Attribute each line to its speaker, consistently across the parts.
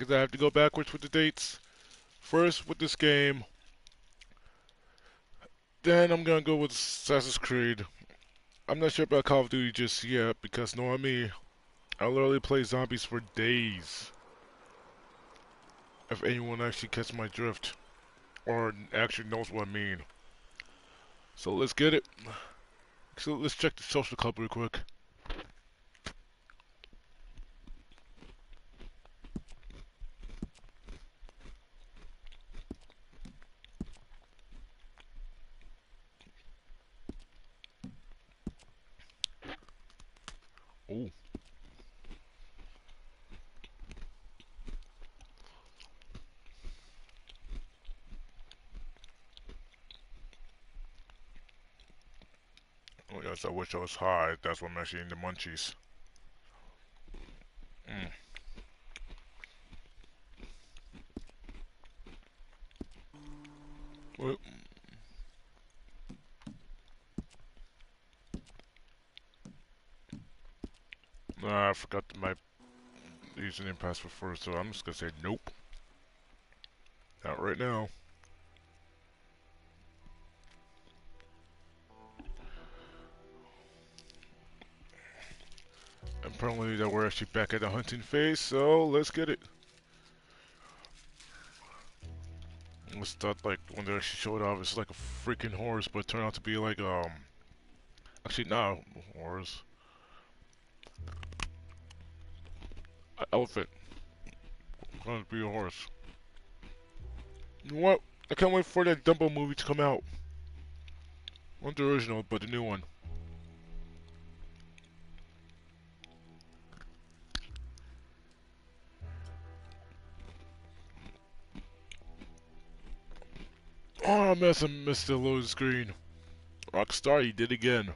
Speaker 1: because I have to go backwards with the dates. First with this game, then I'm gonna go with Assassin's Creed. I'm not sure about Call of Duty just yet because knowing me, I literally play zombies for days. If anyone actually catches my drift or actually knows what I mean. So let's get it. So let's check the social club real quick. Oh. Oh yes, I wish I was high. That's why I'm actually in the munchies. Mm. Well, nah, I forgot my username password first, so I'm just gonna say nope. Not right now. Apparently that we're actually back at the hunting phase, so let's get it. Let's start like when they actually showed off, it's like a freaking horse, but it turned out to be like actually not a horse, an elephant. Going to be a horse. You know what? I can't wait for that Dumbo movie to come out. Not the original, but the new one. Oh, I missed the loading screen. Rockstar, you did again.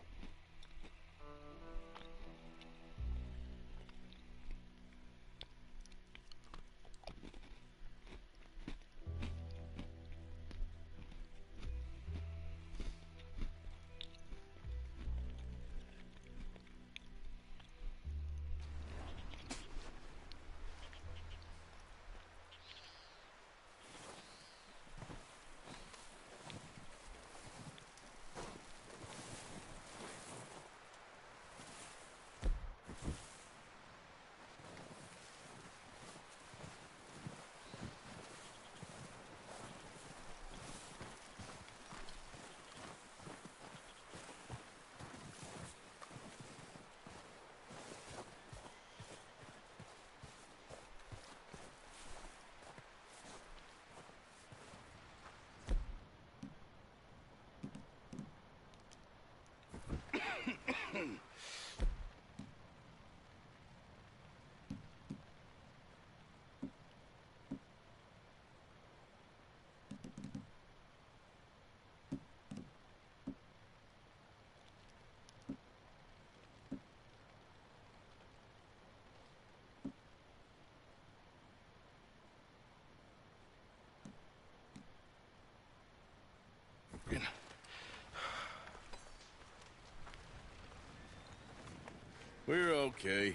Speaker 2: We're okay.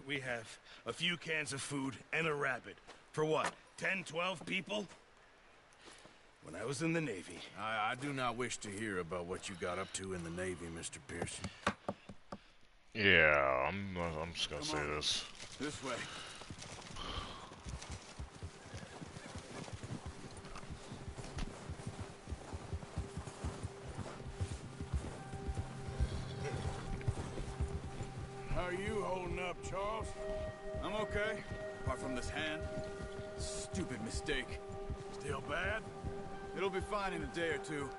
Speaker 3: We have a few cans of food and a rabbit. For what, 10, 12 people? When I was in the Navy.
Speaker 2: I do not wish to hear about what you got up to in the Navy, Mr. Pearson.
Speaker 1: Yeah, I'm just gonna say this.
Speaker 2: This way.
Speaker 4: How are you holding up, Charles?
Speaker 5: I'm okay, apart from this hand. Stupid mistake.
Speaker 4: Still bad?
Speaker 5: It'll be fine in a day or two.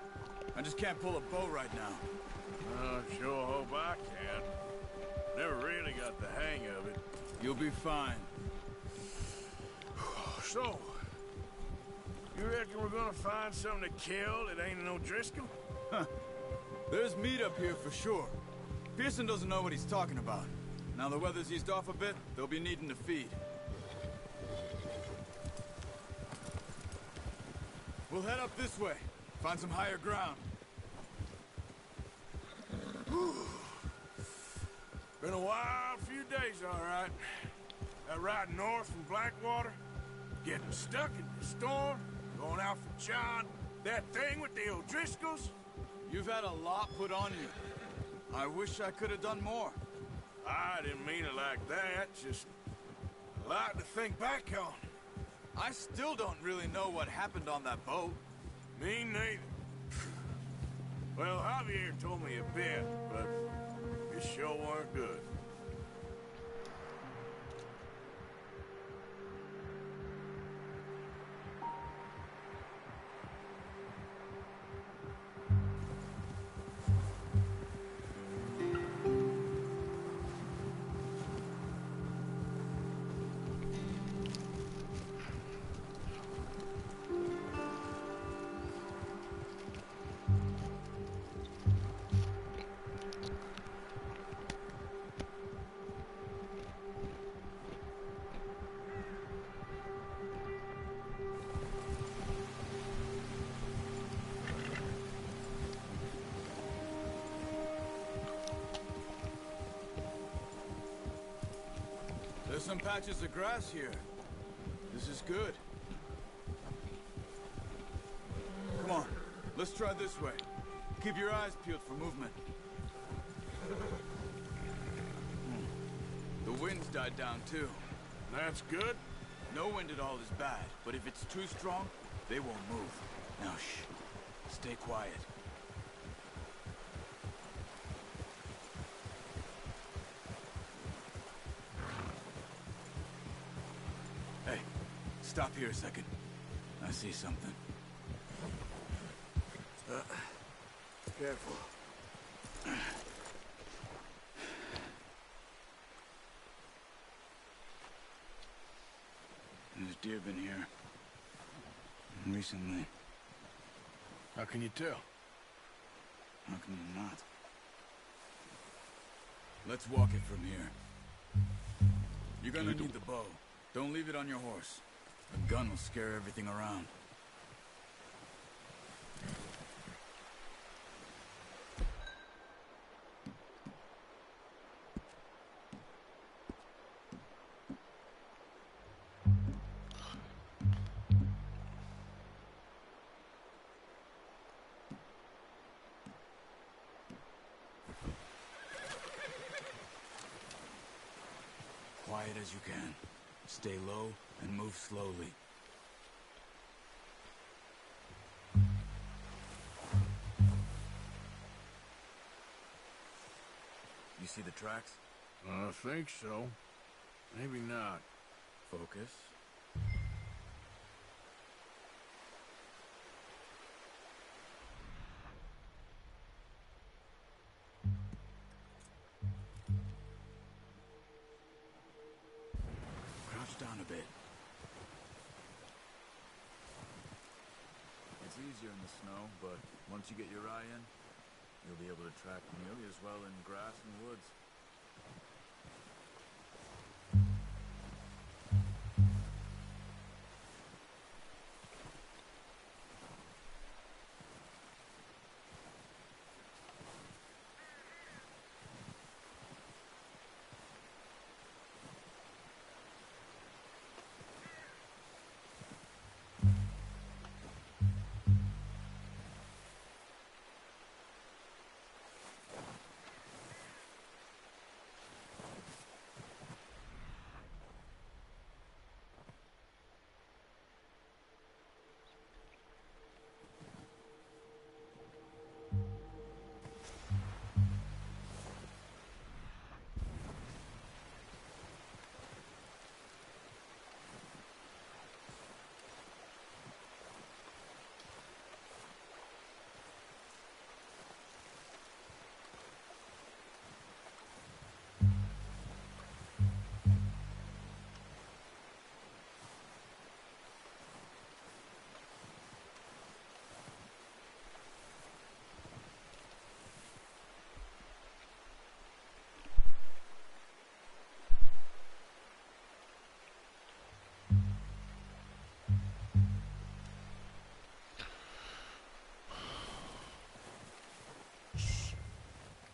Speaker 5: I just can't pull a bow right now.
Speaker 4: I sure hope I can. Never really got the hang of it.
Speaker 5: You'll be fine.
Speaker 4: So, you reckon we're gonna find something to kill that ain't no Driscoll?
Speaker 5: There's meat up here for sure. Pearson doesn't know what he's talking about. Now the weather's eased off a bit, they'll be needing to feed. We'll head up this way. Find some higher ground.
Speaker 4: Been a wild few days, all right. That ride north from Blackwater? Getting stuck in the storm? Going out for John? That thing with the O'Driscolls?
Speaker 5: You've had a lot put on you. I wish I could have done more.
Speaker 4: I didn't mean it like that, just a lot to think back on.
Speaker 5: I still don't really know what happened on that boat.
Speaker 4: Me neither. Well, Javier told me a bit, but it sure weren't good.
Speaker 5: There's some patches of grass here. This is good. Come on, let's try this way. Keep your eyes peeled for movement. The wind's died down too.
Speaker 4: That's good.
Speaker 5: No wind at all is bad, but if it's too strong, they won't move. Now shh, stay quiet. Hey, stop here a second. I see something.
Speaker 4: Careful.
Speaker 5: There's deer been here. Recently.
Speaker 4: How can you tell?
Speaker 5: How can you not? Let's walk it from here. You're gonna need the bow. Don't leave it on your horse. A gun will scare everything around. Quiet as you can. Stay low and move slowly. You see the tracks?
Speaker 4: I think so. Maybe not.
Speaker 5: Focus. Crouch down a bit. It's easier in the snow, but once you get your eye in, you'll be able to track nearly as well in grass and woods.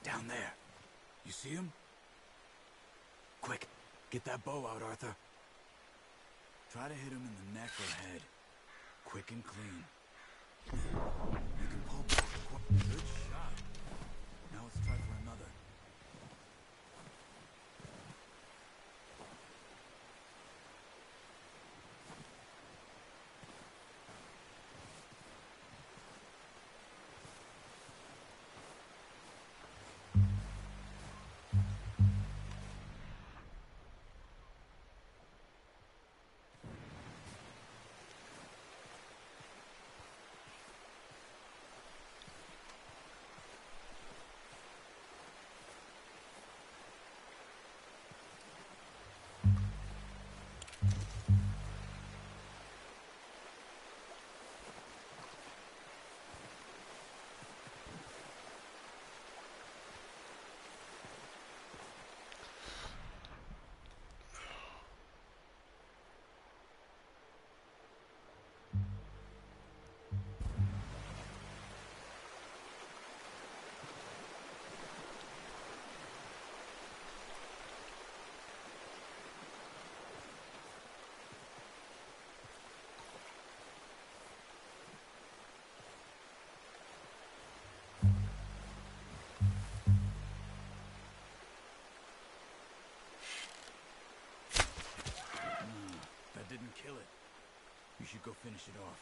Speaker 5: Down there. You see him? Quick, get that bow out, Arthur. Gotta hit him in the neck or head. Quick and clean. You can pull back. Good shot. Now let's try for another. That didn't kill it. You should go finish it off.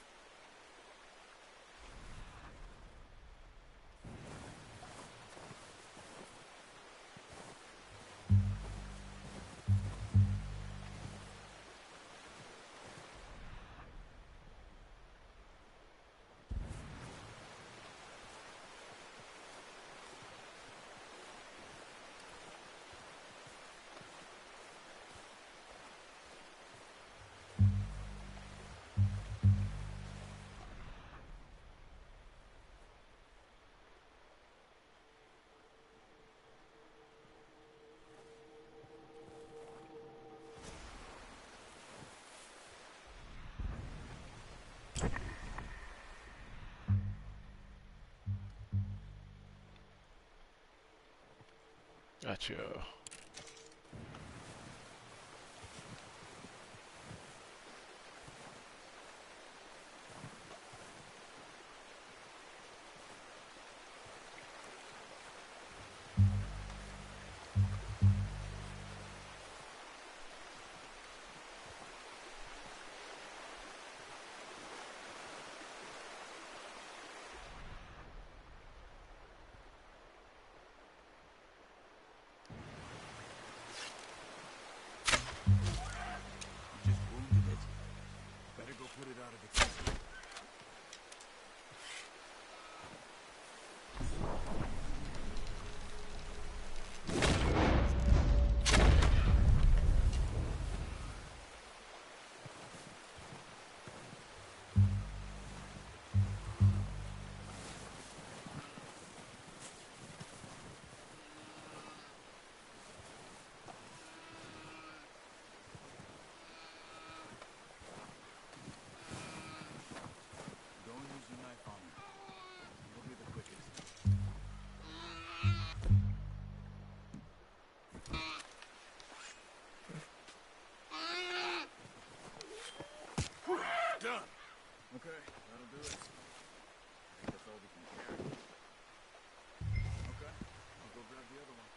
Speaker 1: Gotcha.
Speaker 5: Just wounded it. Better go put it out of its misery. Go and use your knife on her. It'll be the quickest.
Speaker 3: Done.
Speaker 5: Okay, that'll do it. I think that's all we can carry. Okay, I'll go grab the other one.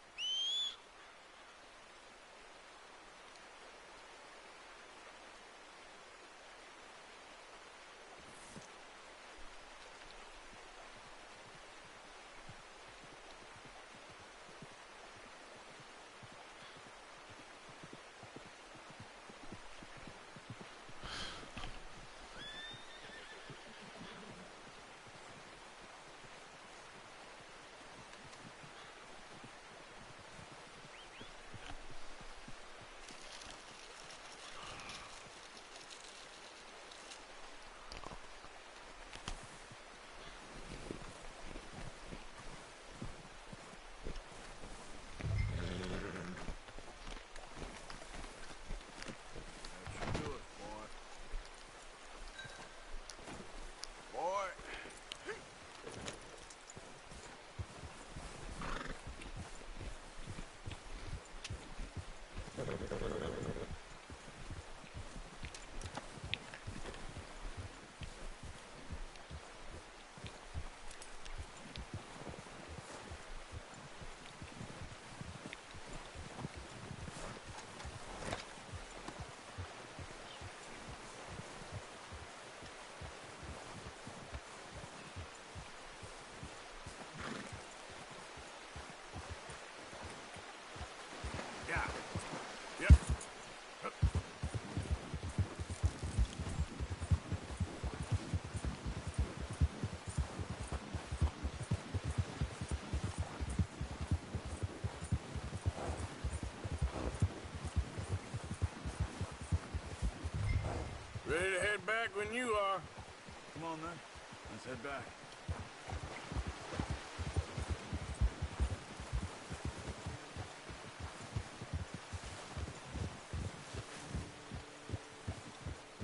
Speaker 4: Ready to head back when you are.
Speaker 5: Come on, then. Let's head back.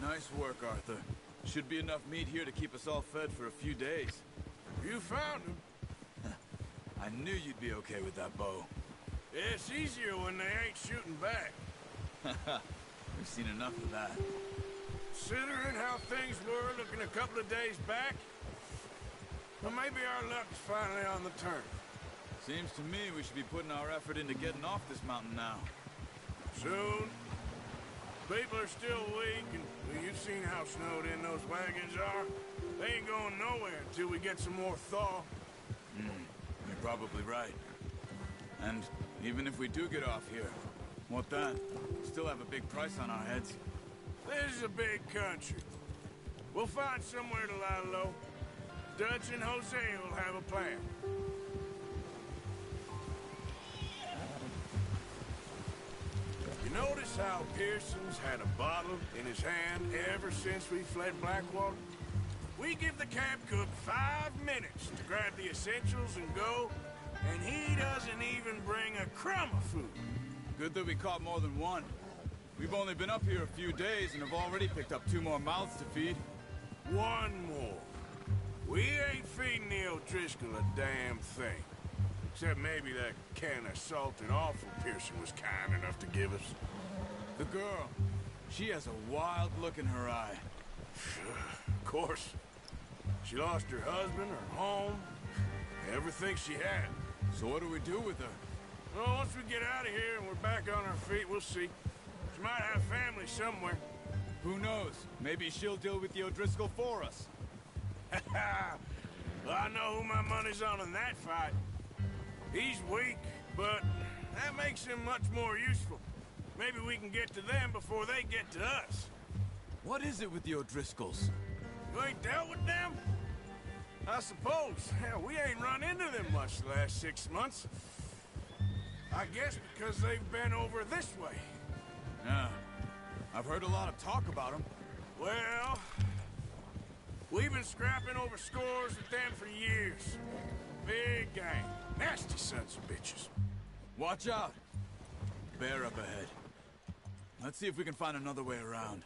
Speaker 5: Nice work, Arthur. Should be enough meat here to keep us all fed for a few days.
Speaker 4: You found him.
Speaker 5: I knew you'd be okay with that bow.
Speaker 4: It's easier when they ain't shooting back.
Speaker 5: We've seen enough of that.
Speaker 4: Considering how things were looking a couple of days back, well, maybe our luck's finally on the turn.
Speaker 5: Seems to me we should be putting our effort into getting off this mountain now.
Speaker 4: Soon. People are still weak, and well, you've seen how snowed in those wagons are. They ain't going nowhere until we get some more thaw.
Speaker 5: You're probably right. And even if we do get off here, what then? We still have a big price on our heads.
Speaker 4: This is a big country. We'll find somewhere to lie low. Dutch and Jose will have a plan. You notice how Pearson's had a bottle in his hand ever since we fled Blackwater? We give the camp cook 5 minutes to grab the essentials and go, and he doesn't even bring a crumb of food.
Speaker 5: Good that we caught more than one. We've only been up here a few days and have already picked up 2 more mouths to feed.
Speaker 4: One more. We ain't feeding the O'Driscoll a damn thing. Except maybe that can of salted offal Pearson was kind enough to give us.
Speaker 5: The girl, she has a wild look in her eye.
Speaker 4: Of course. She lost her husband, her home, everything she had.
Speaker 5: So what do we do with her?
Speaker 4: Well, once we get out of here and we're back on our feet, we'll see. She might have family somewhere.
Speaker 5: Who knows? Maybe she'll deal with the O'Driscoll for us.
Speaker 4: Well, I know who my money's on in that fight. He's weak, but that makes him much more useful. Maybe we can get to them before they get to us.
Speaker 5: What is it with the O'Driscolls?
Speaker 4: You ain't dealt with them? I suppose. Hell, we ain't run into them much the last 6 months. I guess because they've been over this way.
Speaker 5: Yeah. I've heard a lot of talk about them.
Speaker 4: Well, we've been scrapping over scores with them for years. Big gang. Nasty sons of bitches.
Speaker 5: Watch out! Bear up ahead. Let's see if we can find another way around.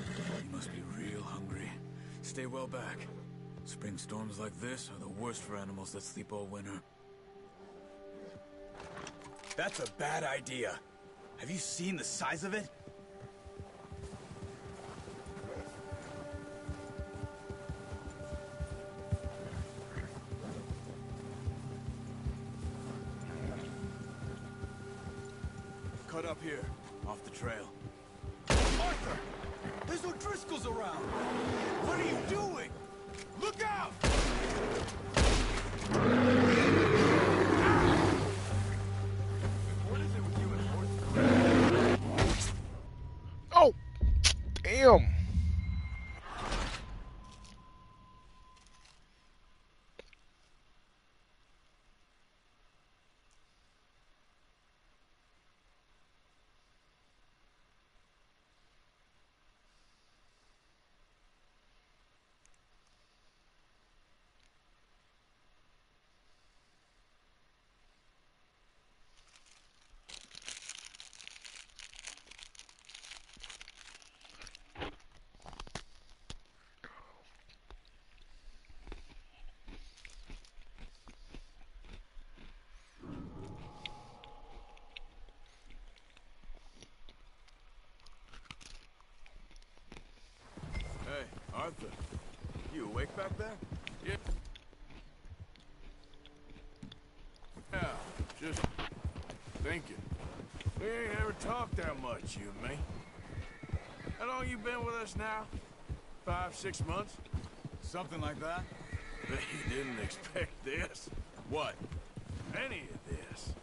Speaker 5: You must be real hungry. Stay well back. Spring storms like this are the worst for animals that sleep all winter.
Speaker 3: That's a bad idea. Have you seen the size of it?
Speaker 5: Cut up here, off the trail.
Speaker 3: Arthur! There's O'Driscolls around! What are you doing? Look out!
Speaker 5: What is it with you and horses?
Speaker 1: Oh, damn.
Speaker 5: Hey, Arthur. You awake back there?
Speaker 4: Yeah. Yeah, just thinking. We ain't ever talked that much, you and me. How long you been with us now? 5, 6 months?
Speaker 5: Something like that?
Speaker 4: Bet you didn't expect this.
Speaker 5: What?
Speaker 4: Any of this.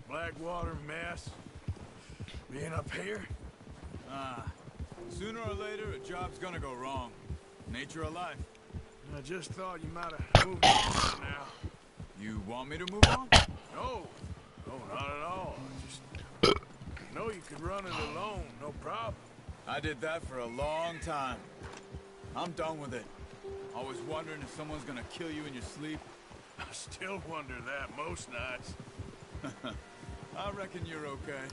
Speaker 4: Blackwater mess. Being up here?
Speaker 5: Sooner or later, a job's gonna go wrong. Nature of life.
Speaker 4: I just thought you might have moved on now.
Speaker 5: You want me to move on?
Speaker 4: No. No, not at all. I know you could run it alone, no problem.
Speaker 5: I did that for a long time. I'm done with it. Always wondering if someone's gonna kill you in your sleep.
Speaker 4: I still wonder that most nights.
Speaker 5: I reckon you're okay.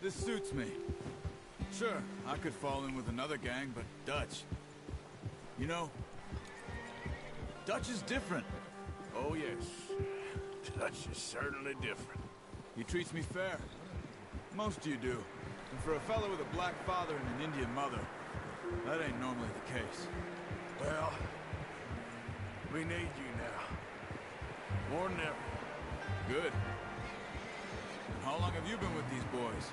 Speaker 5: This suits me. Sure, I could fall in with another gang, but Dutch... You know, Dutch is different.
Speaker 4: Oh, yes. Dutch is certainly different.
Speaker 5: He treats me fair. Most of you do. And for a fellow with a black father and an Indian mother, that ain't normally the case.
Speaker 4: Well, we need you now. More than ever.
Speaker 5: Good. And how long have you been with these boys?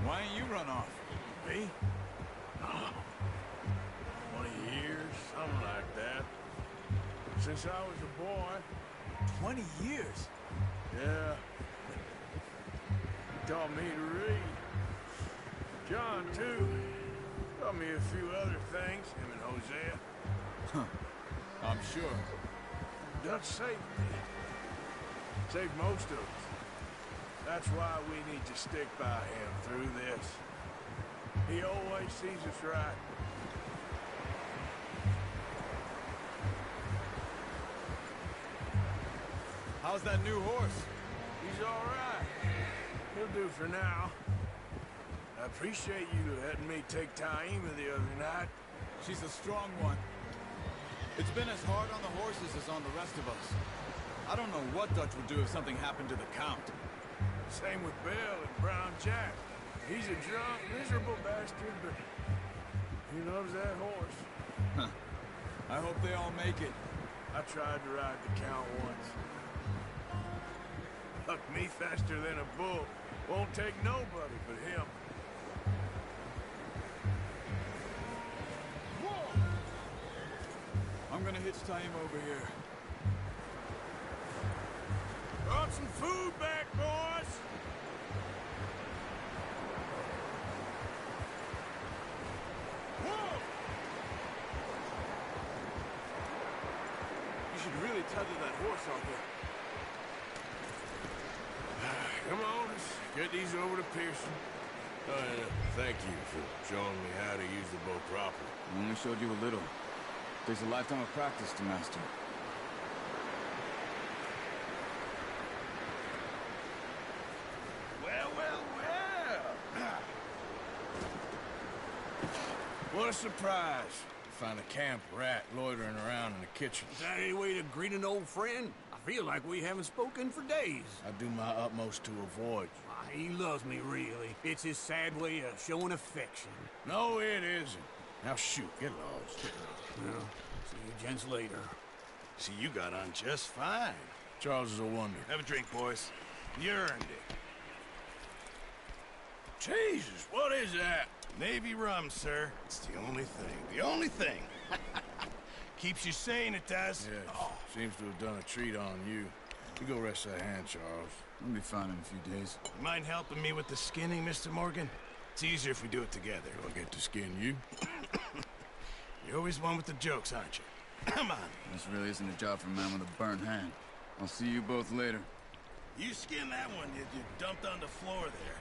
Speaker 5: Why ain't you run off?
Speaker 4: Me? Oh, 20 years, something like that. Since I was a boy.
Speaker 5: 20 years?
Speaker 4: Yeah. He taught me to read. John, too. Taught me a few other things, him and Hosea.
Speaker 5: Huh. I'm sure.
Speaker 4: Dutch saved me. Saved most of us. That's why we need to stick by him through this. He always sees us right.
Speaker 5: How's that new horse?
Speaker 4: He's all right. He'll do for now. I appreciate you letting me take Taima the other night.
Speaker 5: She's a strong one. It's been as hard on the horses as on the rest of us. I don't know what Dutch would do if something happened to the Count.
Speaker 4: Same with Bill and Brown Jack. He's a drunk, miserable bastard, but he loves that horse.
Speaker 5: Huh. I hope they all make it.
Speaker 4: I tried to ride the Count once. Bucked me faster than a bull. Won't take nobody but him. Whoa!
Speaker 5: I'm gonna hitch Taima over here.
Speaker 4: Brought some food back, boys! Whoa!
Speaker 5: You should really tether that horse out there.
Speaker 4: Come on, let's get these over to Pearson. Thank you for showing me how to use the bow properly.
Speaker 5: I only showed you a little. Takes a lifetime of practice to master.
Speaker 4: Well, well, well! What a surprise to find a camp rat loitering around in the kitchen.
Speaker 6: Is that any way to greet an old friend? I feel like we haven't spoken for days.
Speaker 4: I do my utmost to avoid.
Speaker 6: He loves me, really. It's his sad way of showing affection.
Speaker 4: No, it isn't. Now shoot, get lost.
Speaker 6: Well, see you gents later.
Speaker 3: See, you got on just fine.
Speaker 4: Charles is a wonder.
Speaker 3: Have a drink, boys. You earned it.
Speaker 4: Jesus, what is that?
Speaker 3: Navy rum, sir. It's the only thing. The only thing. Keeps you sane, it does.
Speaker 4: Yes, seems to have done a treat on you. You go rest that hand, Charles.
Speaker 5: I'll be fine in a few days.
Speaker 3: You mind helping me with the skinning, Mr. Morgan? It's easier if we do it together.
Speaker 4: Do I get to skin you?
Speaker 3: You're always one with the jokes, aren't you? Come on.
Speaker 5: This really isn't a job for a man with a burned hand. I'll see you both later.
Speaker 3: You skin that one you dumped on the floor there.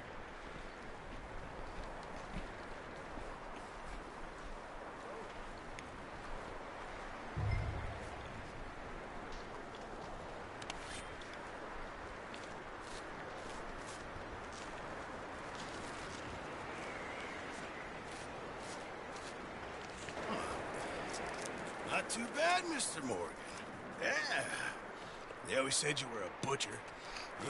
Speaker 3: Not too bad, Mr. Morgan. Yeah. They always said you were a butcher.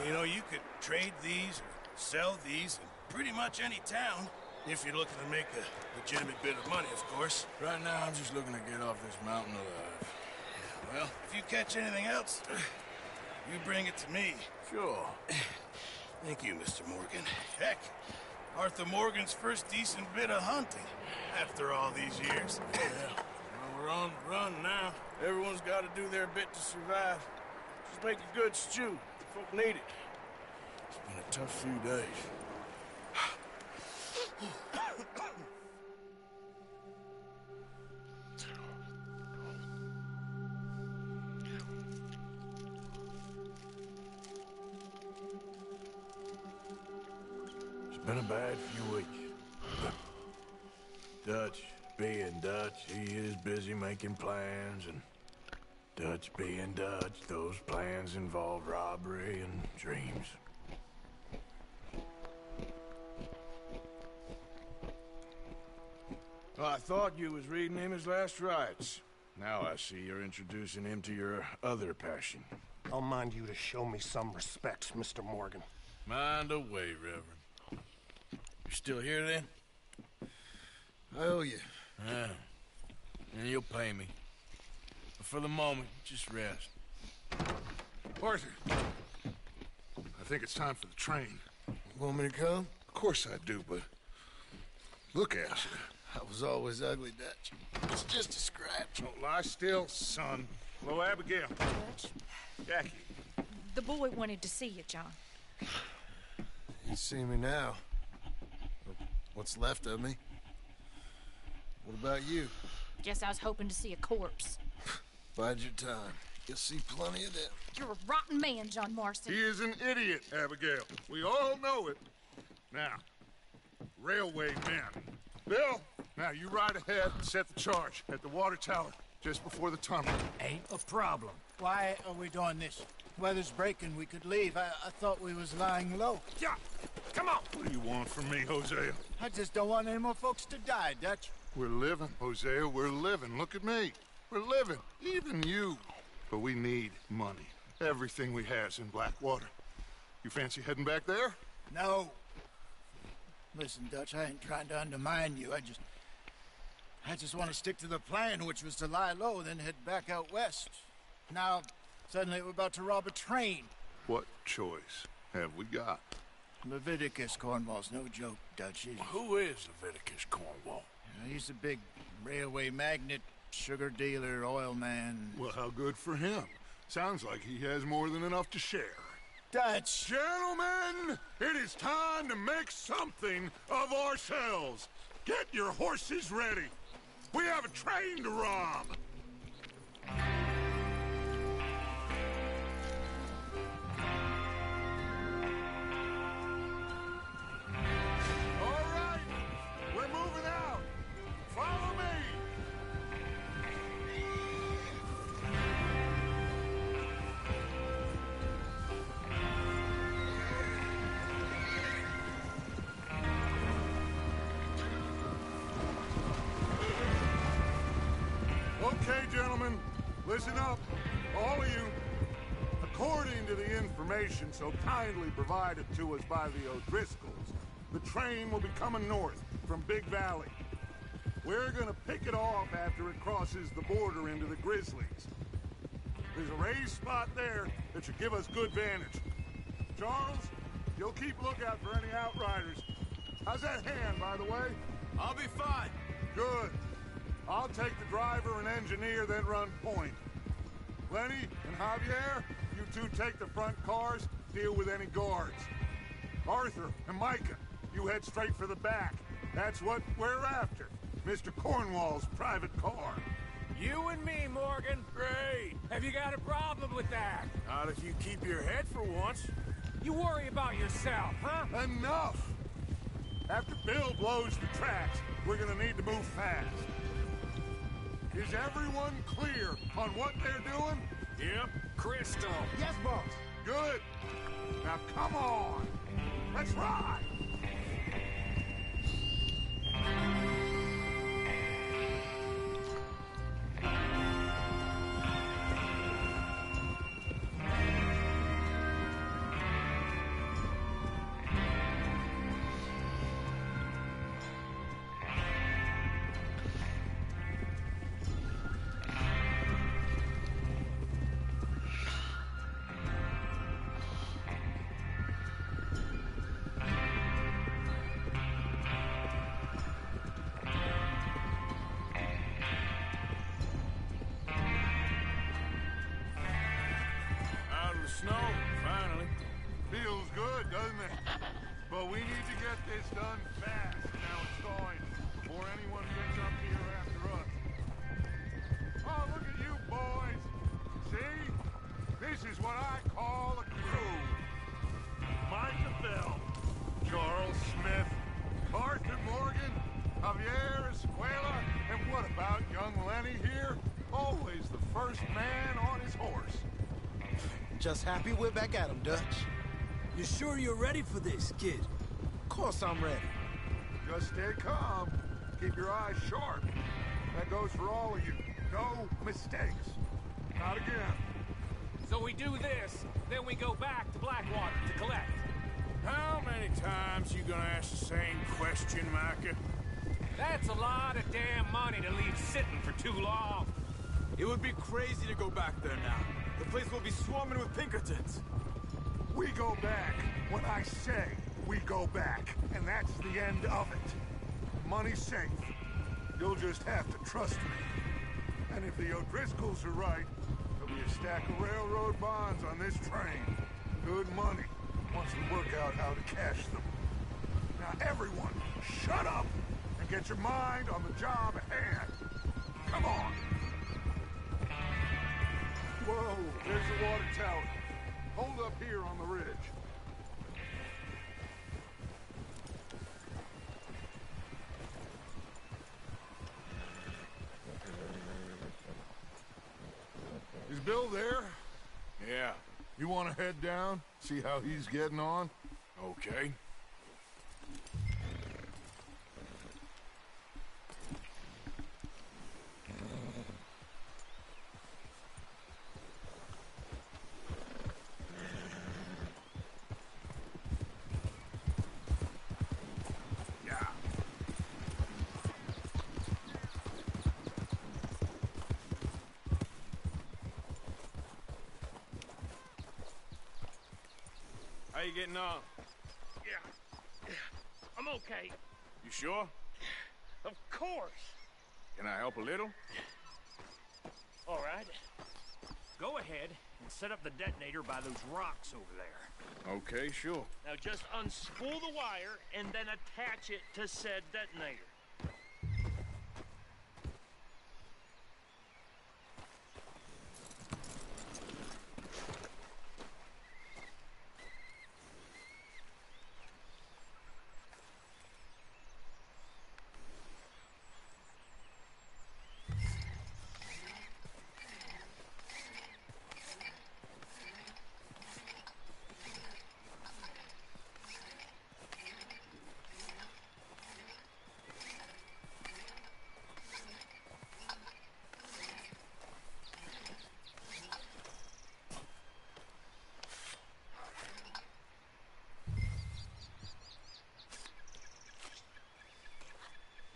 Speaker 3: You know, you could trade these or sell these in pretty much any town. If you're looking to make a legitimate bit of money, of course.
Speaker 4: Right now, I'm just looking to get off this mountain alive.
Speaker 3: Well, if you catch anything else, you bring it to me.
Speaker 4: Sure.
Speaker 3: Thank you, Mr. Morgan. Heck, Arthur Morgan's first decent bit of hunting after all these years.
Speaker 4: Yeah. Well, we're on the run now. Everyone's got to do their bit to survive. Just make a good stew. Folk need it. It's been a tough few days. Been a bad few weeks. Dutch being Dutch, he is busy making plans, and Dutch being Dutch, those plans involve robbery and dreams. Well, I thought you was reading him his last rites. Now I see you're introducing him to your other passion.
Speaker 3: I'll mind you to show me some respect, Mr. Morgan.
Speaker 4: Mind away, Reverend. You still here, then?
Speaker 2: I owe you.
Speaker 4: Yeah. And you'll pay me. But for the moment, just rest.
Speaker 7: Arthur, I think it's time for the train.
Speaker 2: Want me to come?
Speaker 7: Of course I do, but look at you.
Speaker 2: I was always ugly, Dutch. It's just a scratch.
Speaker 7: Don't lie still, son. Hello, Abigail.
Speaker 8: Dutch,
Speaker 7: Jackie.
Speaker 8: the boy wanted to see you, John.
Speaker 2: You see me now. What's left of me? What about you?
Speaker 8: Guess I was hoping to see a corpse.
Speaker 2: Bide your time. You'll see plenty of them.
Speaker 8: You're a rotten man, John Marston.
Speaker 7: He is an idiot, Abigail. We all know it. Now, railway men. Bill, now you ride ahead and set the charge at the water tower just before the tunnel.
Speaker 9: Ain't a problem. Why are we doing this? Weather's breaking. We could leave. I thought we was lying low.
Speaker 7: Yeah, come on. What do you want from me, Hosea?
Speaker 9: I just don't want any more folks to die, Dutch.
Speaker 7: We're living, Hosea. We're living. Look at me. We're living. Even you. But we need money. Everything we has in Blackwater. You fancy heading back there?
Speaker 9: No. Listen, Dutch, I ain't trying to undermine you. I just want to stick to the plan, which was to lie low, then head back out west. Now, suddenly we're about to rob a train.
Speaker 7: What choice have we got?
Speaker 9: Leviticus Cornwall's no joke, Dutch.
Speaker 4: Who is Leviticus Cornwall?
Speaker 9: He's a big railway magnate, sugar dealer, oil man.
Speaker 7: Well, how good for him. Sounds like he has more than enough to share.
Speaker 9: Dutch!
Speaker 7: Gentlemen, it is time to make something of ourselves. Get your horses ready. We have a train to rob. All right, we're moving out. Follow me. Okay, gentlemen, listen up, all of you. According to the information so kindly provided to us by the O'Driscolls, the train will be coming north from Big Valley. We're gonna pick it off after it crosses the border into the Grizzlies. There's a raised spot there that should give us good vantage. Charles, you'll keep lookout for any outriders. How's that hand, by the way?
Speaker 5: I'll be fine.
Speaker 7: Good. I'll take the driver and engineer, then run point. Lenny and Javier, you two take the front cars, deal with any guards. Arthur and Micah, you head straight for the back. That's what we're after. Mr. Cornwall's private car.
Speaker 6: You and me, Morgan.
Speaker 4: Great.
Speaker 6: Have you got a problem with that?
Speaker 4: Not if you keep your head for once.
Speaker 6: You worry about yourself, huh?
Speaker 7: Enough! After Bill blows the tracks, we're gonna need to move fast. Is everyone clear on what they're doing?
Speaker 4: Yep.
Speaker 6: Crystal.
Speaker 9: Yes, boss.
Speaker 7: Good. Now come on. Let's ride.
Speaker 4: Out of the snow, finally.
Speaker 7: Feels good, doesn't it? But we need to get this done fast now it's thawing before anyone gets up here after us. Oh, look at you boys. See? This is what I call a crew. Micah Bell, Charles Smith,
Speaker 9: Just happy we're back at 'em, Dutch.
Speaker 6: You sure you're ready for this, kid?
Speaker 9: Of course I'm ready.
Speaker 7: Just stay calm. Keep your eyes sharp. That goes for all of you. No mistakes. Not again.
Speaker 10: So we do this, then we go back to Blackwater to collect.
Speaker 4: How many times you gonna ask the same question, Micah?
Speaker 10: That's a lot of damn money to leave sitting for too long.
Speaker 5: It would be crazy to go back there now. The place will be swarming with Pinkertons.
Speaker 7: We go back when I say we go back, and that's the end of it. Money's safe. You'll just have to trust me. And if the O'Driscolls are right, there'll be a stack of railroad bonds on this train. Good money, once we work out how to cash them. Now everyone, shut up and get your mind on the job at hand. Come on. Whoa, there's the water tower. Hold up here on the ridge. Is Bill there?
Speaker 4: Yeah,
Speaker 7: You want to head down? See how he's getting on?
Speaker 4: okay. How you getting on?
Speaker 10: Yeah, I'm okay.
Speaker 4: You sure?
Speaker 10: Of course.
Speaker 4: Can I help a little?
Speaker 10: All right. Go ahead and set up the detonator by those rocks over there.
Speaker 4: Okay, sure.
Speaker 10: Now just unspool the wire and then attach it to said detonator.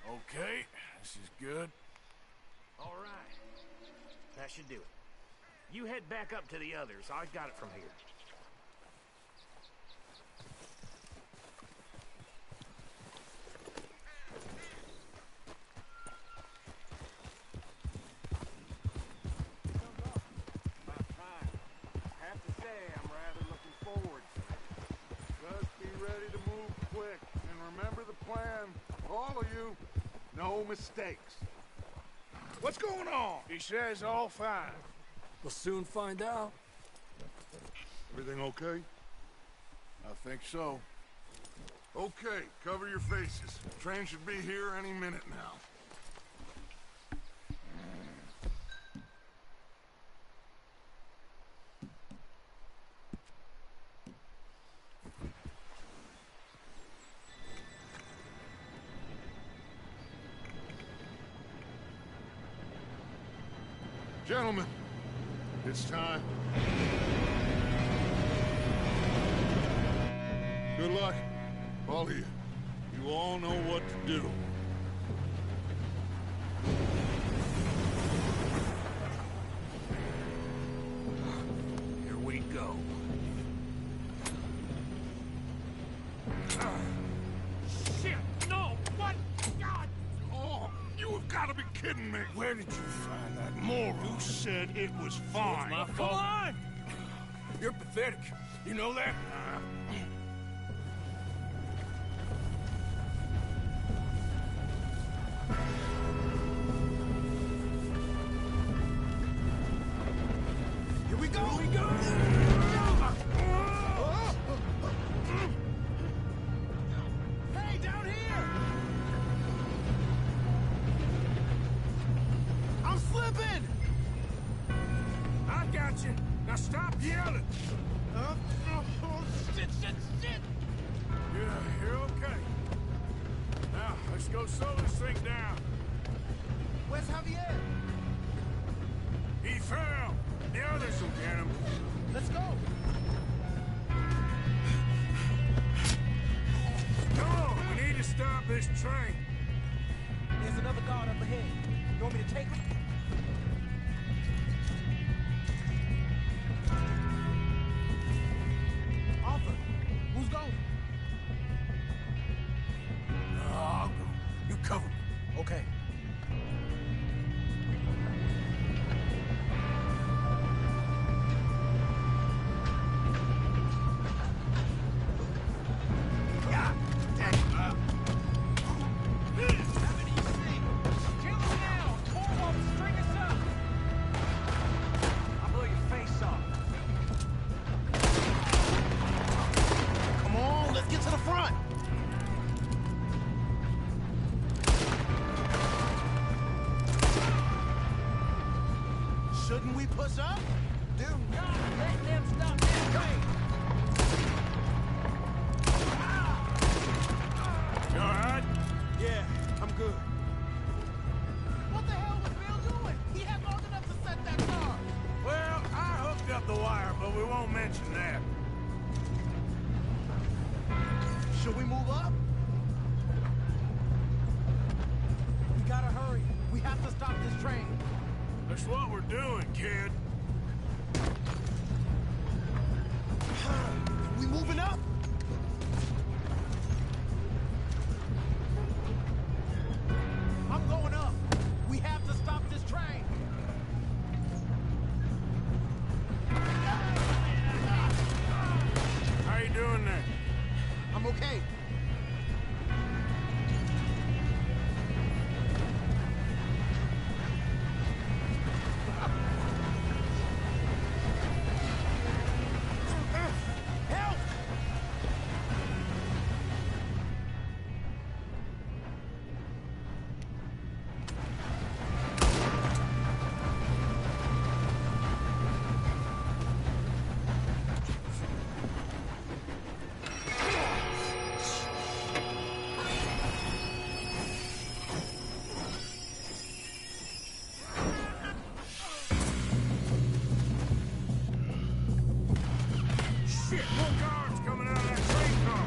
Speaker 4: Okay, this is good.
Speaker 10: All right. That should do it. You head back up to the others. I got it from here.
Speaker 4: About time. I have to say, I'm rather looking forward to it.
Speaker 7: Just be ready to move quick. And remember the plan. All of you. No mistakes.
Speaker 4: What's going on? He says all fine.
Speaker 6: We'll soon find out.
Speaker 7: Everything okay?
Speaker 4: I think so.
Speaker 7: Okay, cover your faces. Train should be here any minute now. Gentlemen, it's time. Good luck, all of you. You all know what to do.
Speaker 6: Here we go.
Speaker 10: Shit! No! What? God!
Speaker 7: Oh, you have got to be kidding me.
Speaker 3: Where did you find that moron? Who said it was fine?
Speaker 10: My
Speaker 3: Come
Speaker 10: fault.
Speaker 3: on! You're pathetic. You know that?
Speaker 9: Here we go! Here we go! Hey, down here! I'm slipping!
Speaker 4: I got you. Now stop yelling!
Speaker 6: Shit, shit, shit!
Speaker 4: Yeah, you're okay. Now, let's go slow this thing down.
Speaker 6: Where's Javier?
Speaker 4: He fell. The others will get him.
Speaker 6: Let's go!
Speaker 4: Come on, we need to stop this train.
Speaker 6: There's another guard up ahead. You want me to take him? Arthur, who's going?
Speaker 3: I'll go. You cover me.
Speaker 6: Okay.
Speaker 3: Come on, let's get to the front. Shouldn't we push up?
Speaker 6: Do not let them stop this train!
Speaker 4: You alright?
Speaker 6: Yeah, I'm good.
Speaker 9: What the hell was Bill doing? He had long enough to set that car.
Speaker 4: Well, I hooked up the wire, but we won't mention that.
Speaker 9: Should we move up?
Speaker 6: We gotta hurry. We have to stop this train.
Speaker 4: That's what we're doing, kid.
Speaker 9: We moving up?
Speaker 6: I'm going up. We have to stop this train.
Speaker 4: How you doing there?
Speaker 9: I'm okay.
Speaker 6: Help!
Speaker 4: Shit, more guards coming out of that train car.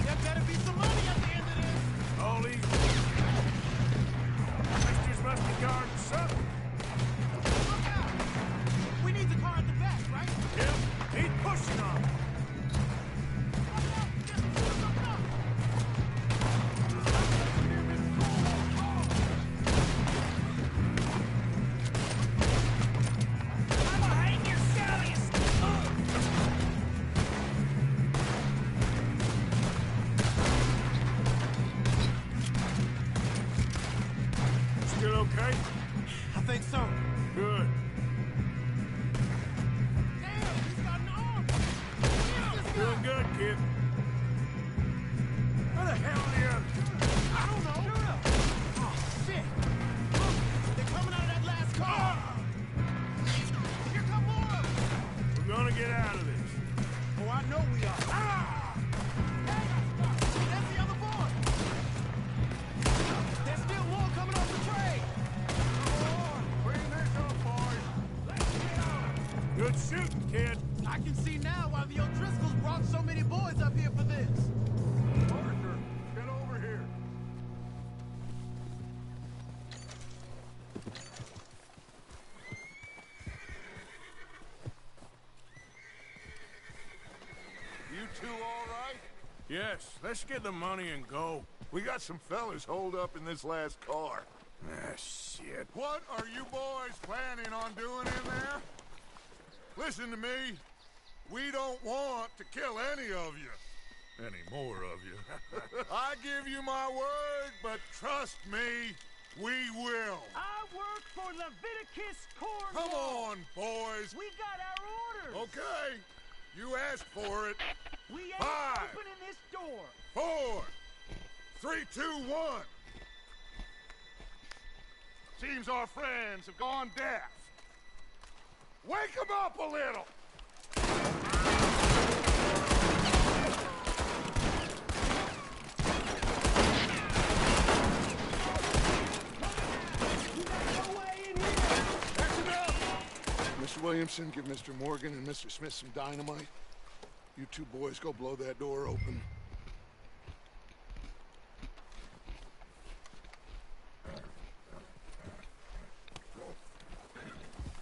Speaker 9: There better be some money at the end of this.
Speaker 4: All easy. Misters must be guarding something.
Speaker 9: Look out! We need the car at the back, right?
Speaker 4: Yep, he's pushing on it. Still okay?
Speaker 9: I think so.
Speaker 4: Good.
Speaker 9: Damn, he's got an arm.
Speaker 4: Doing good, kid. Where the hell are the others?
Speaker 9: I don't know. Oh, shit. Look, they're coming out of that last car. Here come more of them.
Speaker 4: We're gonna get out of this.
Speaker 9: Oh, I know we are. Hey, that's the other boy. There's still more coming off the train.
Speaker 4: Bring this up, boys. Let's get on. Good shooting, kid.
Speaker 9: I can see now why the O'Driscolls brought so many boys up here for this.
Speaker 7: Parker, get over here. You two all right?
Speaker 4: Yes, let's get the money and go.
Speaker 7: We got some fellas holed up in this last car.
Speaker 4: Ah, shit.
Speaker 7: What are you boys planning on doing in there? Listen to me. We don't want to kill any of you. Any more of you. I give you my word, but trust me, we will.
Speaker 10: I work for Leviticus Cornwall.
Speaker 7: Come on, boys.
Speaker 10: We got our orders.
Speaker 7: Okay. You asked for it.
Speaker 10: We ain't
Speaker 7: 5,
Speaker 10: opening this door.
Speaker 7: 4, 3, 2, 1. Seems our friends have gone deaf. Wake them up a little! Mr. Williamson, give Mr. Morgan and Mr. Smith some dynamite. You two boys go blow that door open.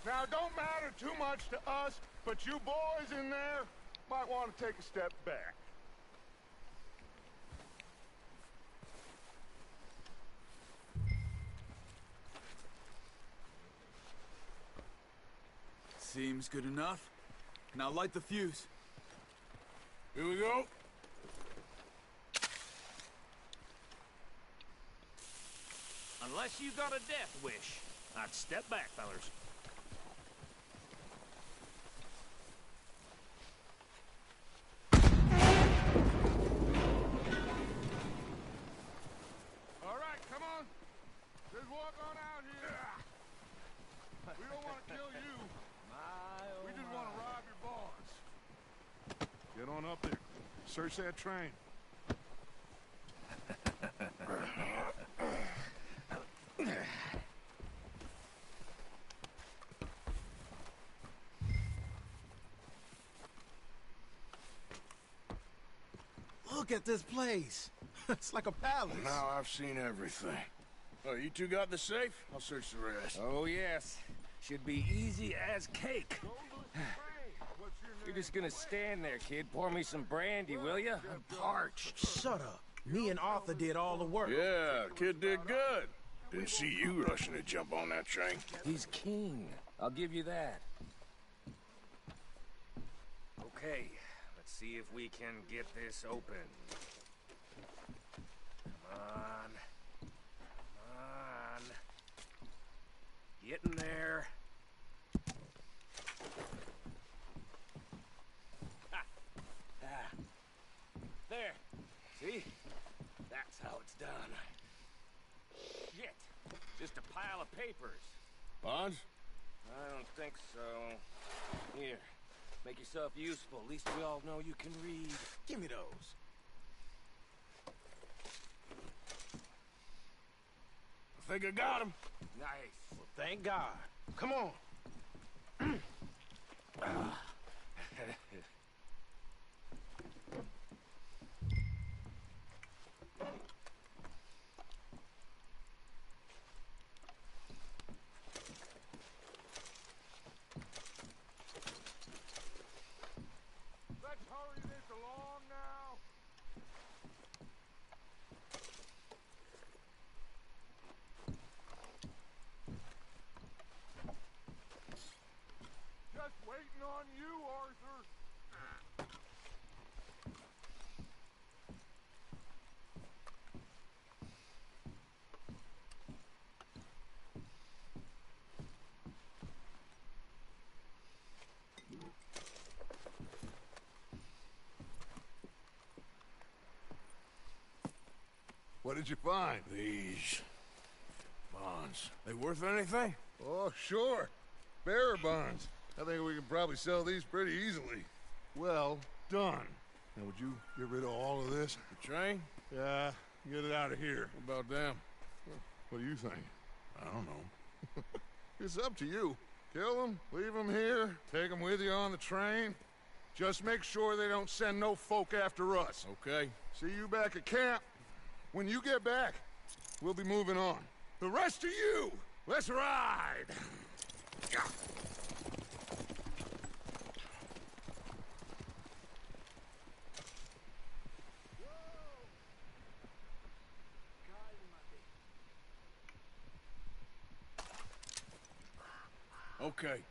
Speaker 7: Now, it don't matter too much to us, but you boys in there might want to take a step back.
Speaker 5: Seems good enough. Now light the fuse.
Speaker 4: Here we go.
Speaker 10: Unless you got a death wish, I'd step back, fellers.
Speaker 7: All right, come on. Just walk on out here. We don't want to kill you. We just want to rob your boss. Get on up there. Search that train.
Speaker 9: Look at this place. It's like a palace.
Speaker 4: Now I've seen everything. Oh, you two got the safe? I'll search the rest.
Speaker 6: Oh, yes. Should be easy as cake. You're just gonna stand there, kid. Pour me some brandy, will you? I'm parched.
Speaker 11: Shut up. Me and Arthur did all the work.
Speaker 4: Yeah, kid did good. Didn't see you rushing to jump on that train.
Speaker 6: He's king. I'll give you that. Okay, let's see if we can get this open. Come on. Come on. Get in there. There. See? That's how it's done. Shit. Just a pile of papers.
Speaker 4: Bonds?
Speaker 6: I don't think so. Here. Make yourself useful. At least we all know you can read.
Speaker 11: Give me those.
Speaker 4: I think I got him.
Speaker 6: Nice.
Speaker 11: Well, thank God. Come on.
Speaker 7: Let's hurry this along now. Just waiting on you, Arthur. What did you find?
Speaker 4: These bonds. They worth anything?
Speaker 7: Oh, sure. Bearer bonds. I think we can probably sell these pretty easily. Well done. Now, would you get rid of all of this?
Speaker 4: The train?
Speaker 7: Yeah, get it out of here.
Speaker 4: What about them?
Speaker 7: What do you think?
Speaker 4: I don't know.
Speaker 7: It's up to you. Kill them, leave them here, take them with you on the train. Just make sure they don't send no folk after us.
Speaker 4: Okay.
Speaker 7: See you back at camp. When you get back, we'll be moving on. The rest of you, let's ride!
Speaker 4: Okay.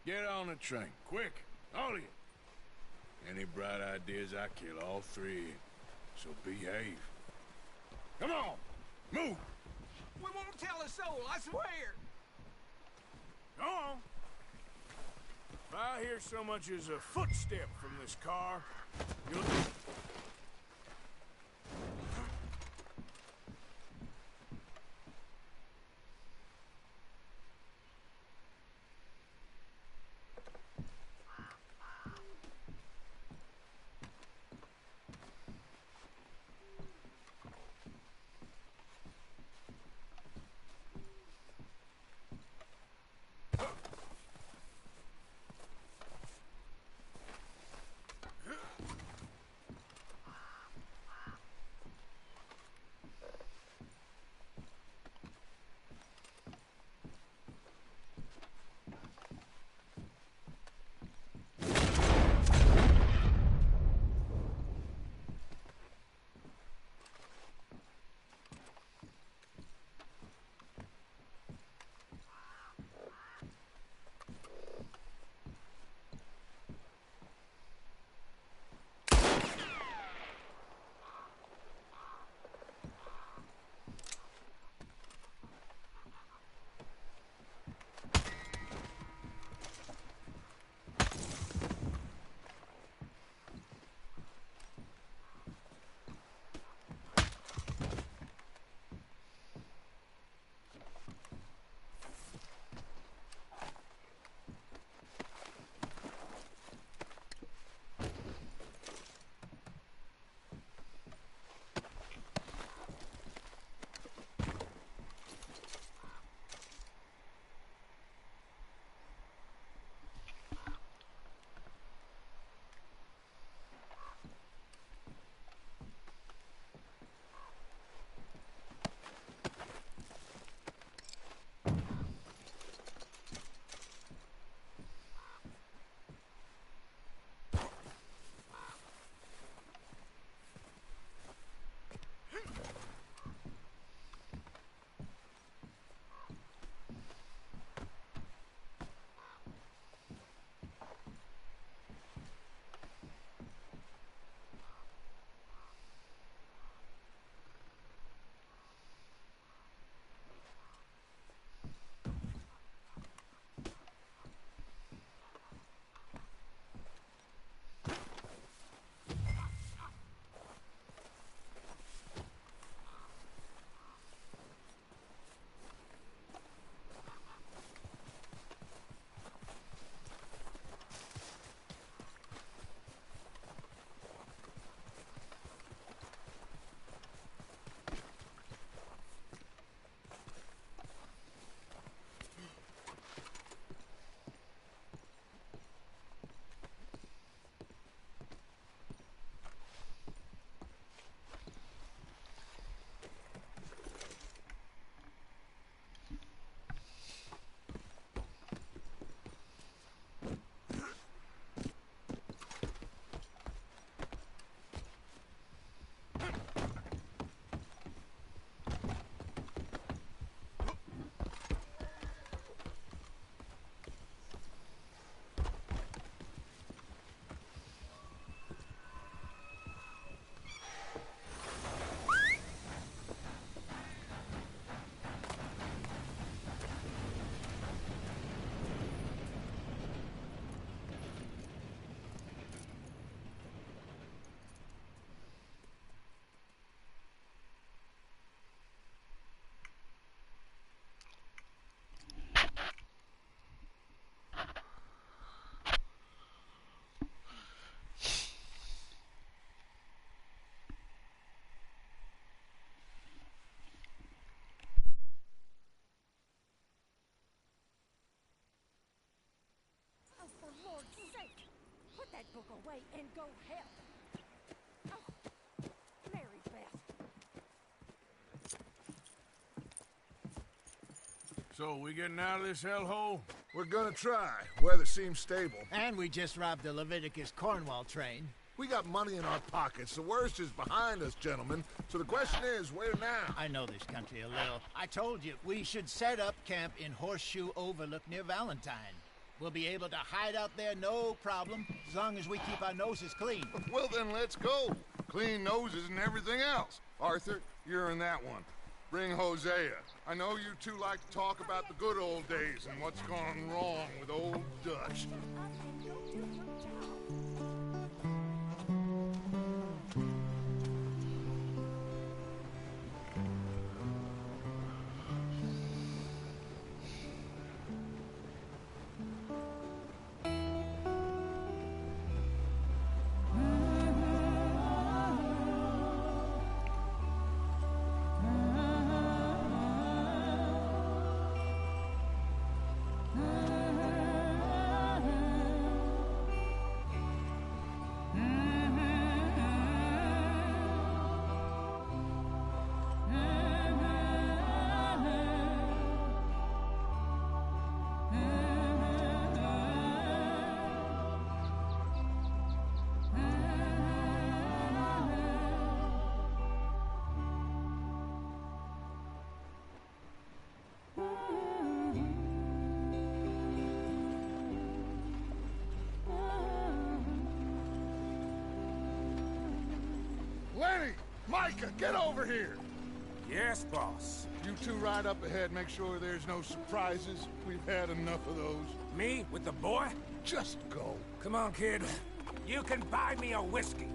Speaker 4: Get on the train. Quick. All of you. Any bright ideas, I kill all three of you. So behave. Come on! Move!
Speaker 11: We won't tell a soul, I swear.
Speaker 4: Go on! If I hear so much as a footstep from this car, you'll...
Speaker 12: book away and go help. Oh, Mary Beth.
Speaker 4: So, we getting out of this hellhole?
Speaker 7: We're gonna try. Weather seems stable.
Speaker 9: And we just robbed the Leviticus Cornwall train.
Speaker 7: We got money in our pockets. The worst is behind us, gentlemen. So the question is, where now?
Speaker 9: I know this country a little. I told you, we should set up camp in Horseshoe Overlook near Valentine. We'll be able to hide out there, no problem, as long as we keep our noses clean.
Speaker 7: Well, then let's go. Clean noses and everything else. Arthur, you're in that one. Bring Hosea. I know you two like to talk about the good old days and what's gone wrong with old Dutch. Lenny! Micah, get over here!
Speaker 4: Yes, boss.
Speaker 7: You two ride up ahead, make sure there's no surprises. We've had enough of those.
Speaker 10: Me with the boy?
Speaker 7: Just go.
Speaker 10: Come on, kid. You can buy me a whiskey.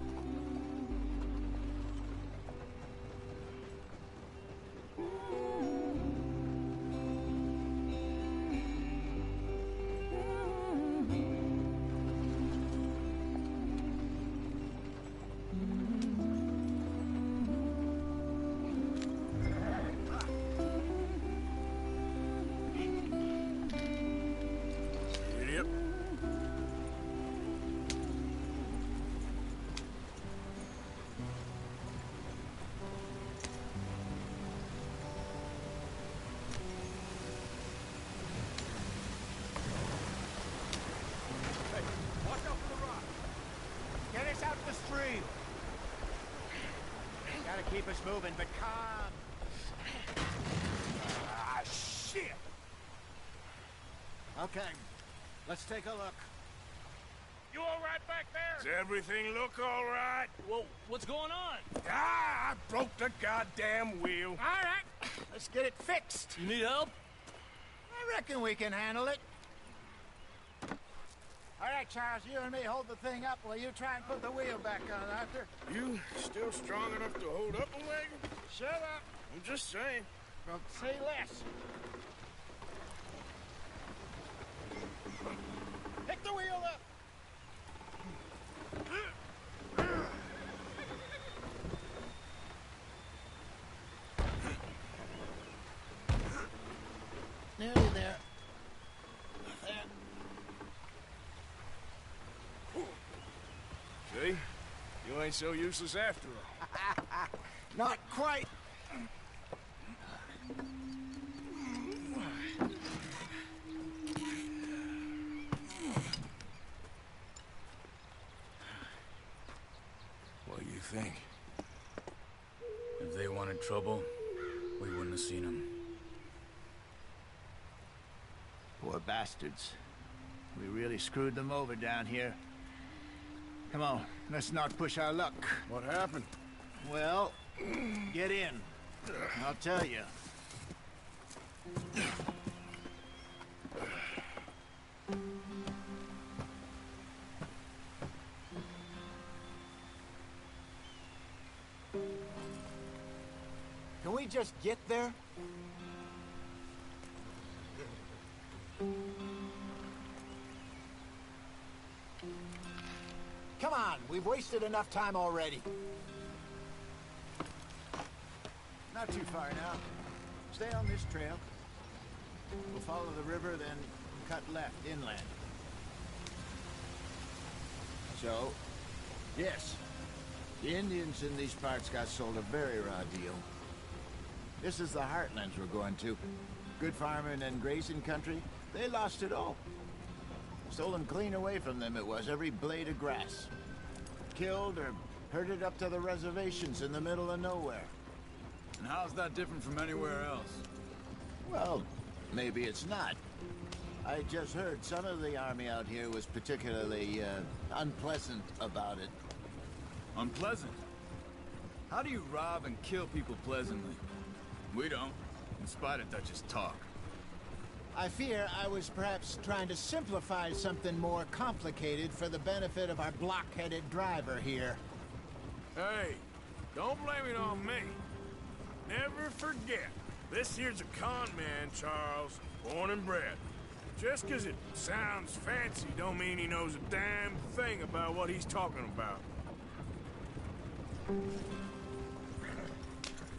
Speaker 4: Yep.
Speaker 9: Get us out the stream. Gotta keep us moving, but calm.
Speaker 10: Ah, shit!
Speaker 9: Okay, let's take a look.
Speaker 10: You all right back there?
Speaker 4: Does everything look all right?
Speaker 10: Whoa, what's going on?
Speaker 4: Ah, I broke the goddamn wheel.
Speaker 9: All right, let's get it fixed.
Speaker 10: You need help?
Speaker 9: I reckon we can handle it. All right, Charles, you and me hold the thing up while you try and put the wheel back on, Arthur.
Speaker 4: You still strong enough to hold up a wagon?
Speaker 9: Shut up.
Speaker 4: I'm just saying.
Speaker 9: Well, say less. Pick the wheel up. Nearly there. There.
Speaker 4: See? You ain't so useless after all.
Speaker 9: Not quite.
Speaker 4: What do you think?
Speaker 5: If they wanted trouble, we wouldn't have seen them.
Speaker 9: Poor bastards. We really screwed them over down here. Come on, let's not push our luck.
Speaker 4: What happened?
Speaker 9: Well, get in. I'll tell you. Can we just get there? Come on, we've wasted enough time already. Not too far now. Stay on this trail. We'll follow the river, then cut left inland. So, yes, the Indians in these parts got sold a very raw deal. This is the heartlands we're going to. Good farming and grazing country, they lost it all. Stolen clean away from them it was, every blade of grass. Killed or herded up to the reservations in the middle of nowhere.
Speaker 5: And how's that different from anywhere else?
Speaker 9: Well, maybe it's not. I just heard some of the army out here was particularly, unpleasant about it.
Speaker 5: Unpleasant? How do you rob and kill people pleasantly? We don't, in spite of Dutch's talk.
Speaker 9: I fear I was perhaps trying to simplify something more complicated for the benefit of our block-headed driver here.
Speaker 4: Hey, don't blame it on me. Never forget, this here's a con man, Charles, born and bred. Just 'cause it sounds fancy don't mean he knows a damn thing about what he's talking about.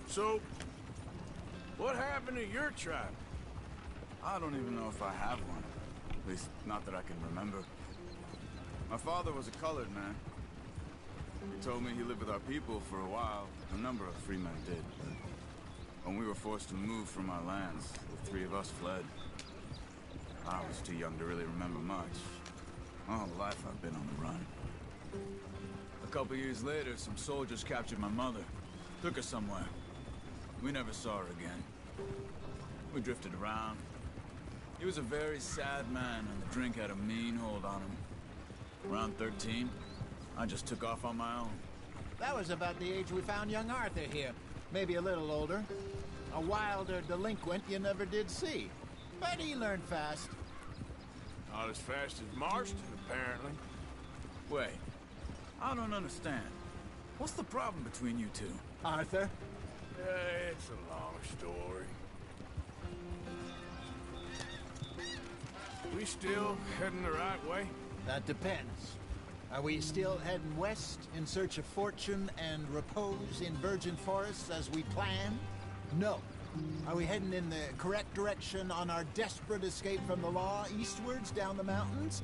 Speaker 4: So, what happened to your tribe?
Speaker 5: I don't even know if I have one. At least, not that I can remember. My father was a colored man. He told me he lived with our people for a while. A number of free men did. When we were forced to move from our lands, the three of us fled. I was too young to really remember much. All the life I've been on the run. A couple years later, some soldiers captured my mother. Took her somewhere. We never saw her again. We drifted around. He was a very sad man, and the drink had a mean hold on him. Around 13, I just took off on my own.
Speaker 9: That was about the age we found young Arthur here. Maybe a little older. A wilder delinquent you never did see. But he learned fast.
Speaker 4: Not as fast as Marston, apparently.
Speaker 5: Wait, I don't understand. What's the problem between you two?
Speaker 9: Arthur?
Speaker 4: It's a long story. We still heading the right way?
Speaker 9: That depends. Are we still heading west in search of fortune and repose in virgin forests as we planned? No. Are we heading in the correct direction on our desperate escape from the law eastwards down the mountains?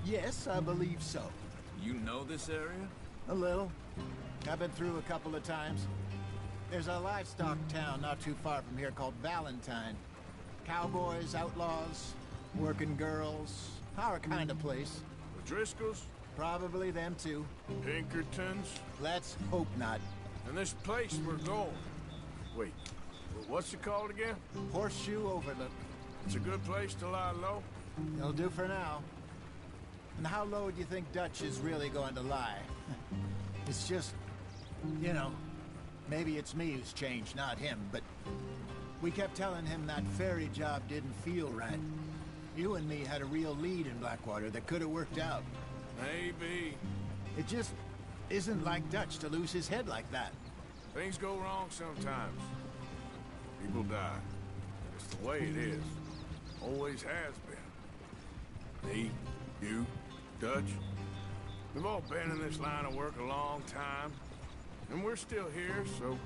Speaker 9: Yes, I believe so.
Speaker 5: You know this area?
Speaker 9: A little. I've been through a couple of times. There's a livestock town not too far from here called Valentine. Cowboys, outlaws, working girls, our kind of place.
Speaker 4: The Driscolls?
Speaker 9: Probably them too.
Speaker 4: Pinkertons?
Speaker 9: Let's hope not.
Speaker 4: And this place we're going. Wait, what's it called again?
Speaker 9: Horseshoe Overlook.
Speaker 4: It's a good place to lie low?
Speaker 9: It'll do for now. And how low do you think Dutch is really going to lie? It's just, you know, maybe it's me who's changed, not him, but we kept telling him that ferry job didn't feel right. You and me had a real lead in Blackwater that could have worked out.
Speaker 4: Maybe.
Speaker 9: It just isn't like Dutch to lose his head like that.
Speaker 4: Things go wrong sometimes. People die. It's the way it is. Always has been. Me, you, Dutch. We've all been in this line of work a long time. And we're still here, so...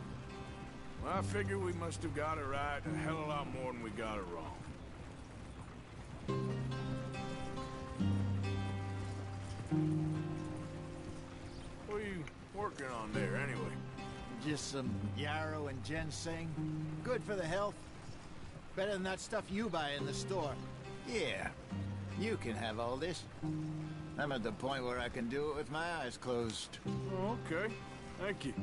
Speaker 4: Well, I figure we must have got it right a hell of a lot more than we got it wrong. What are you working on there, anyway?
Speaker 9: Just some yarrow and ginseng. Good for the health. Better than that stuff you buy in the store. Yeah, you can have all this. I'm at the point where I can do it with my eyes closed.
Speaker 4: Oh, okay. Thank you.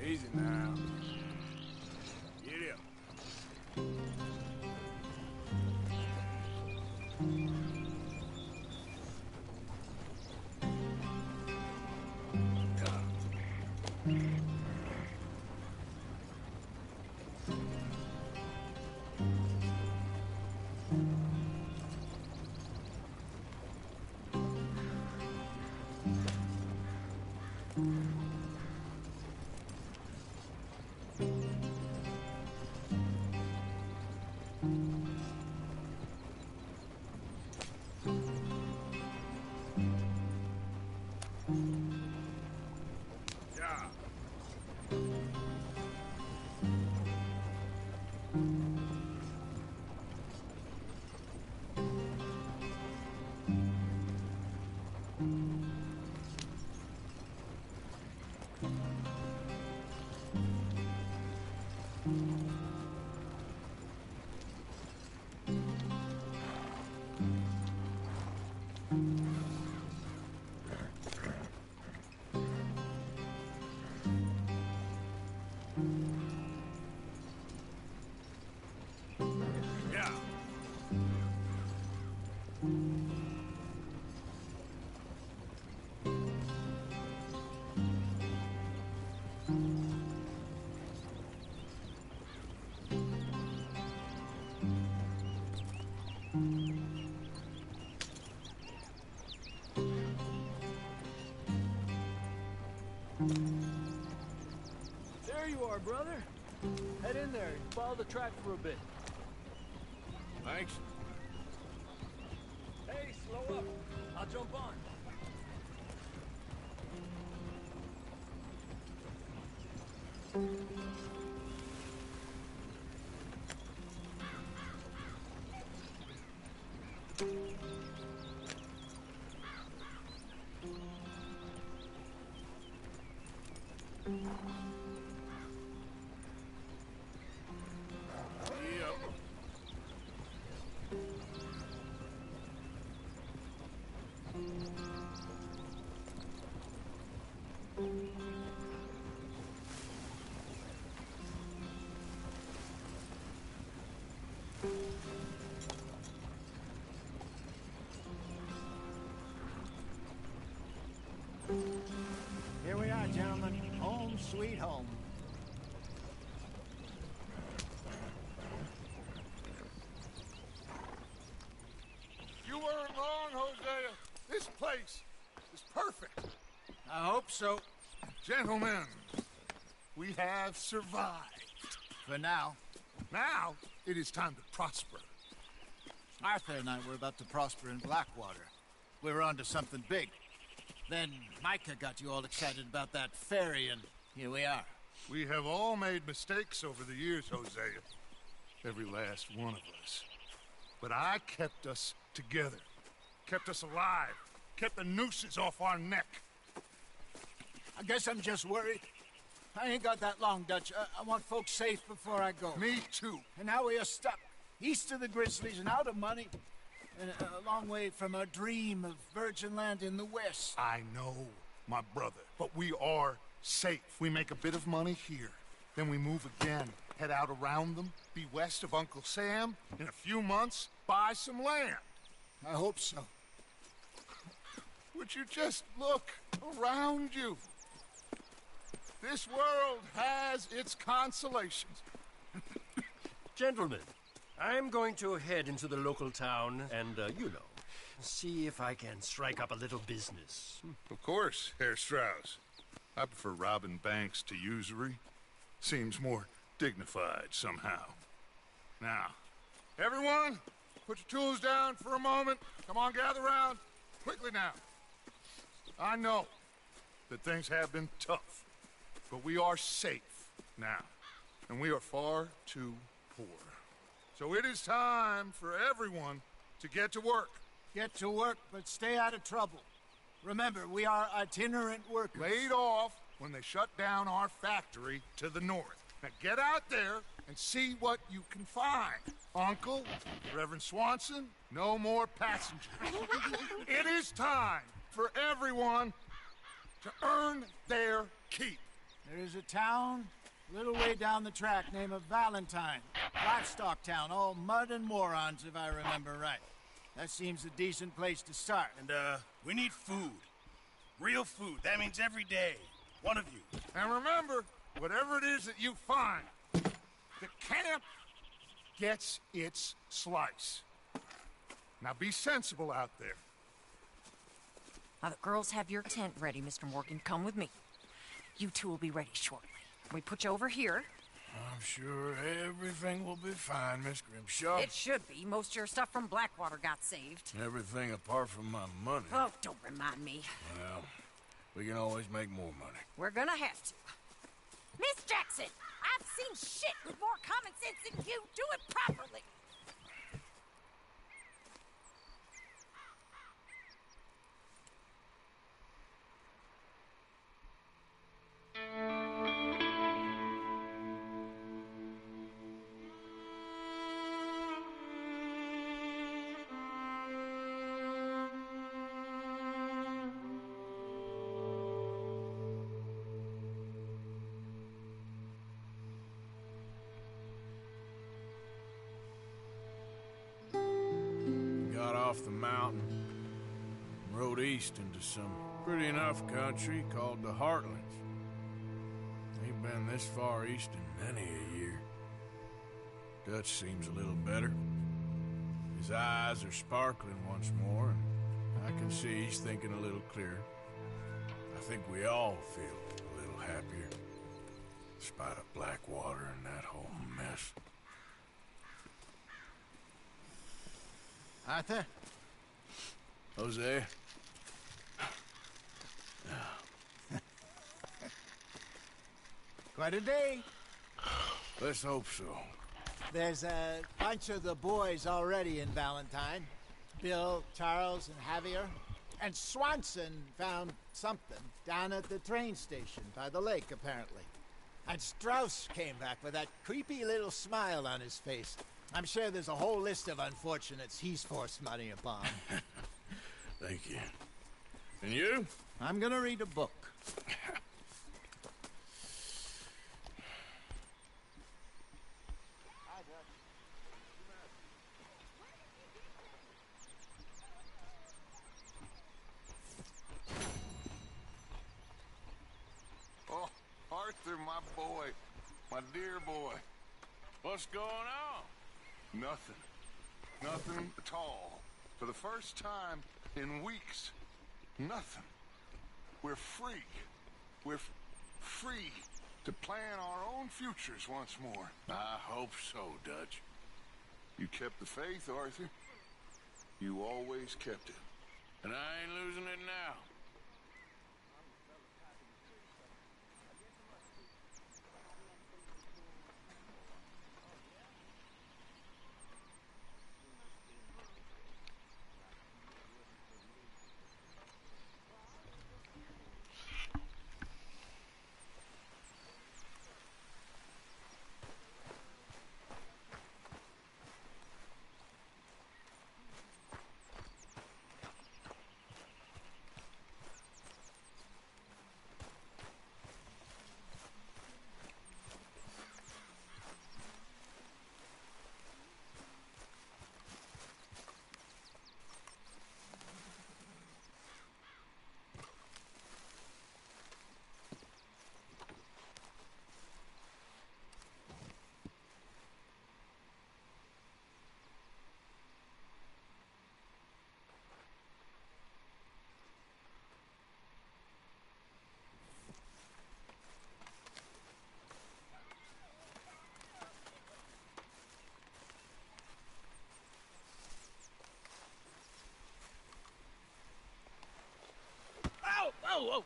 Speaker 4: Easy now. Get up. Yeah. Yeah.
Speaker 10: There you are, brother. Head in there and follow the track for a bit.
Speaker 4: Thanks.
Speaker 10: Hey, slow up. I'll jump on.
Speaker 4: Yep.
Speaker 9: Here we are, gentlemen. Home sweet home.
Speaker 7: You weren't wrong, Hosea. This place is perfect.
Speaker 9: I hope so.
Speaker 7: Gentlemen, we have survived.
Speaker 9: For now.
Speaker 7: Now, it is time to prosper.
Speaker 9: Arthur and I were about to prosper in Blackwater. We were onto something big. Then Micah got you all excited about that ferry, and here we are.
Speaker 7: We have all made mistakes over the years, Hosea. Every last one of us. But I kept us together. Kept us alive. Kept the nooses off our neck.
Speaker 9: I guess I'm just worried. I ain't got that long, Dutch. I want folks safe before I go.
Speaker 7: Me too.
Speaker 9: And now we are stuck. East of the Grizzlies and out of money. And a long way from our dream of virgin land in the west.
Speaker 7: I know, my brother. But we are safe. We make a bit of money here. Then we move again. Head out around them. Be west of Uncle Sam. In a few months, buy some land.
Speaker 9: I hope so.
Speaker 7: Would you just look around you? This world has its consolations.
Speaker 13: Gentlemen, I'm going to head into the local town and, see if I can strike up a little business.
Speaker 7: Of course, Herr Strauss. I prefer robbing banks to usury. Seems more dignified somehow. Now, everyone, put your tools down for a moment. Come on, gather round. Quickly now. I know that things have been tough, but we are safe now, and we are far too poor. So it is time for everyone to get to work.
Speaker 9: Get to work, but stay out of trouble. Remember, we are itinerant workers.
Speaker 7: Laid off when they shut down our factory to the north. Now get out there and see what you can find. Uncle, Reverend Swanson, no more passengers. It is time for everyone to earn their keep.
Speaker 9: There is a town a little way down the track named Valentine. Livestock town, all mud and morons, if I remember right. That seems a decent place to start.
Speaker 3: And, we need food. Real food. That means every day. One of you.
Speaker 7: And remember, whatever it is that you find, the camp gets its slice. Now be sensible out there.
Speaker 14: Now the girls have your tent ready, Mr. Morgan. Come with me. You two will be ready shortly. We put you over here.
Speaker 4: I'm sure everything will be fine, Miss Grimshaw.
Speaker 14: It should be. Most of your stuff from Blackwater got saved.
Speaker 4: Everything apart from my money.
Speaker 14: Oh, don't remind me.
Speaker 4: Well, we can always make more money.
Speaker 14: We're gonna have to. Miss Jackson, I've seen shit with more common sense than you. Do it properly.
Speaker 4: Got off the mountain, rode east into some pretty enough country called the Heartlands. Ain't been this far east in many a year. Dutch seems a little better. His eyes are sparkling once more, and I can see he's thinking a little clearer. I think we all feel a little happier, in spite of Blackwater and that whole mess.
Speaker 9: Arthur?
Speaker 4: Jose?
Speaker 9: Quite a day.
Speaker 4: Let's hope so.
Speaker 9: There's a bunch of the boys already in Valentine. Bill, Charles, and Javier. And Swanson found something down at the train station by the lake, apparently. And Strauss came back with that creepy little smile on his face. I'm sure there's a whole list of unfortunates he's forced money upon.
Speaker 4: Thank you. And you?
Speaker 9: I'm gonna read a book.
Speaker 7: Oh, Arthur, my boy. My dear boy.
Speaker 4: What's going on?
Speaker 7: Nothing. Nothing at all. For the first time in weeks. Nothing. We're free. We're free to plan our own futures once more.
Speaker 4: I hope so, Dutch.
Speaker 7: You kept the faith, Arthur. You always kept it.
Speaker 4: And I ain't losing it now.
Speaker 10: Oh,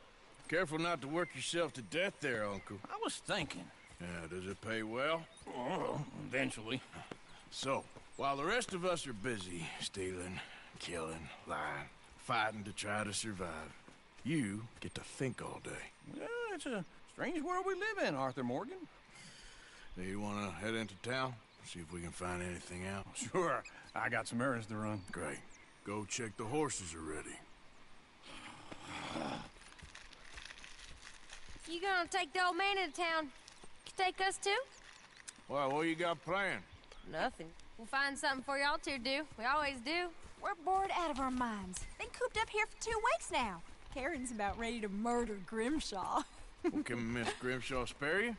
Speaker 4: Careful not to work yourself to death there, Uncle.
Speaker 10: I was thinking.
Speaker 4: Yeah, does it pay well?
Speaker 10: Oh, eventually.
Speaker 4: So, while the rest of us are busy stealing, killing, lying, fighting to try to survive, you get to think all day.
Speaker 10: Well, it's a strange world we live in, Arthur Morgan.
Speaker 2: Hey, you wanna head into town? See if we can find anything out?
Speaker 10: Sure. I got some errands to run.
Speaker 2: Great. Go check the horses are ready.
Speaker 12: You gonna take the old man into town? You take us too?
Speaker 2: Well, what you got planned?
Speaker 12: Nothing. We'll find something for y'all to do. We always do.
Speaker 15: We're bored out of our minds. Been cooped up here for 2 weeks now. Karen's about ready to murder Grimshaw.
Speaker 2: Well, can Miss Grimshaw spare you?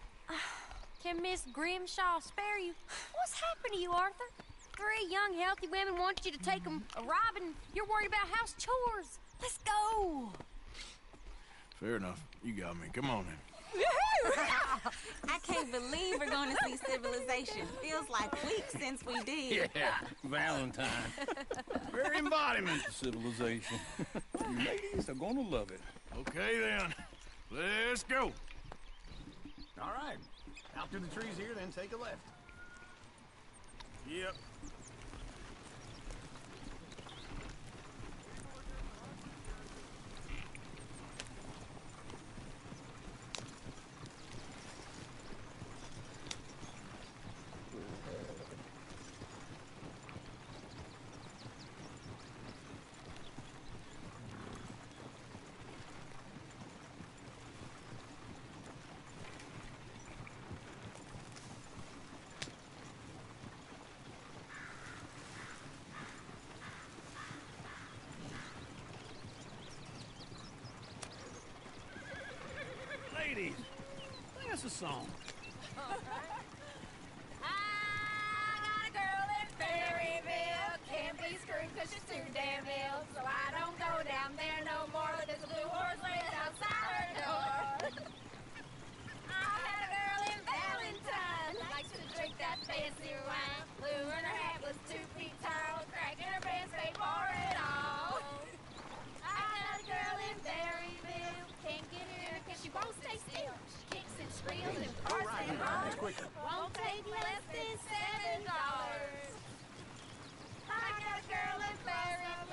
Speaker 12: Can Miss Grimshaw spare you? What's happened to you, Arthur? 3 young, healthy women want you to take them a robbing. You're worried about house chores. Let's go.
Speaker 2: Fair enough. You got me. Come on then.
Speaker 15: I can't believe we're going to see civilization. Feels like weeks since we did.
Speaker 10: Yeah, Valentine. Very embodiment of civilization. You ladies are gonna love it.
Speaker 2: Okay then. Let's go.
Speaker 10: All right. Out through the trees here, then take a left.
Speaker 2: Yep.
Speaker 10: Ladies, sing us a song.
Speaker 12: I got a girl in Berryville. Can't be screwed 'cause she's too damn ill. So I don't go down there no more. There's a blue horse laying outside her door. I had a girl in Valentine. Likes to drink that fancy wine. Blue and her hat was 2 feet tall. Cracking her pants, paid for it all. I got a girl in Berryville. Can't get her 'cause she won't stay still. She kicks and squeals and barks and hollers. Won't take less than $7. I got a girl in Berryville.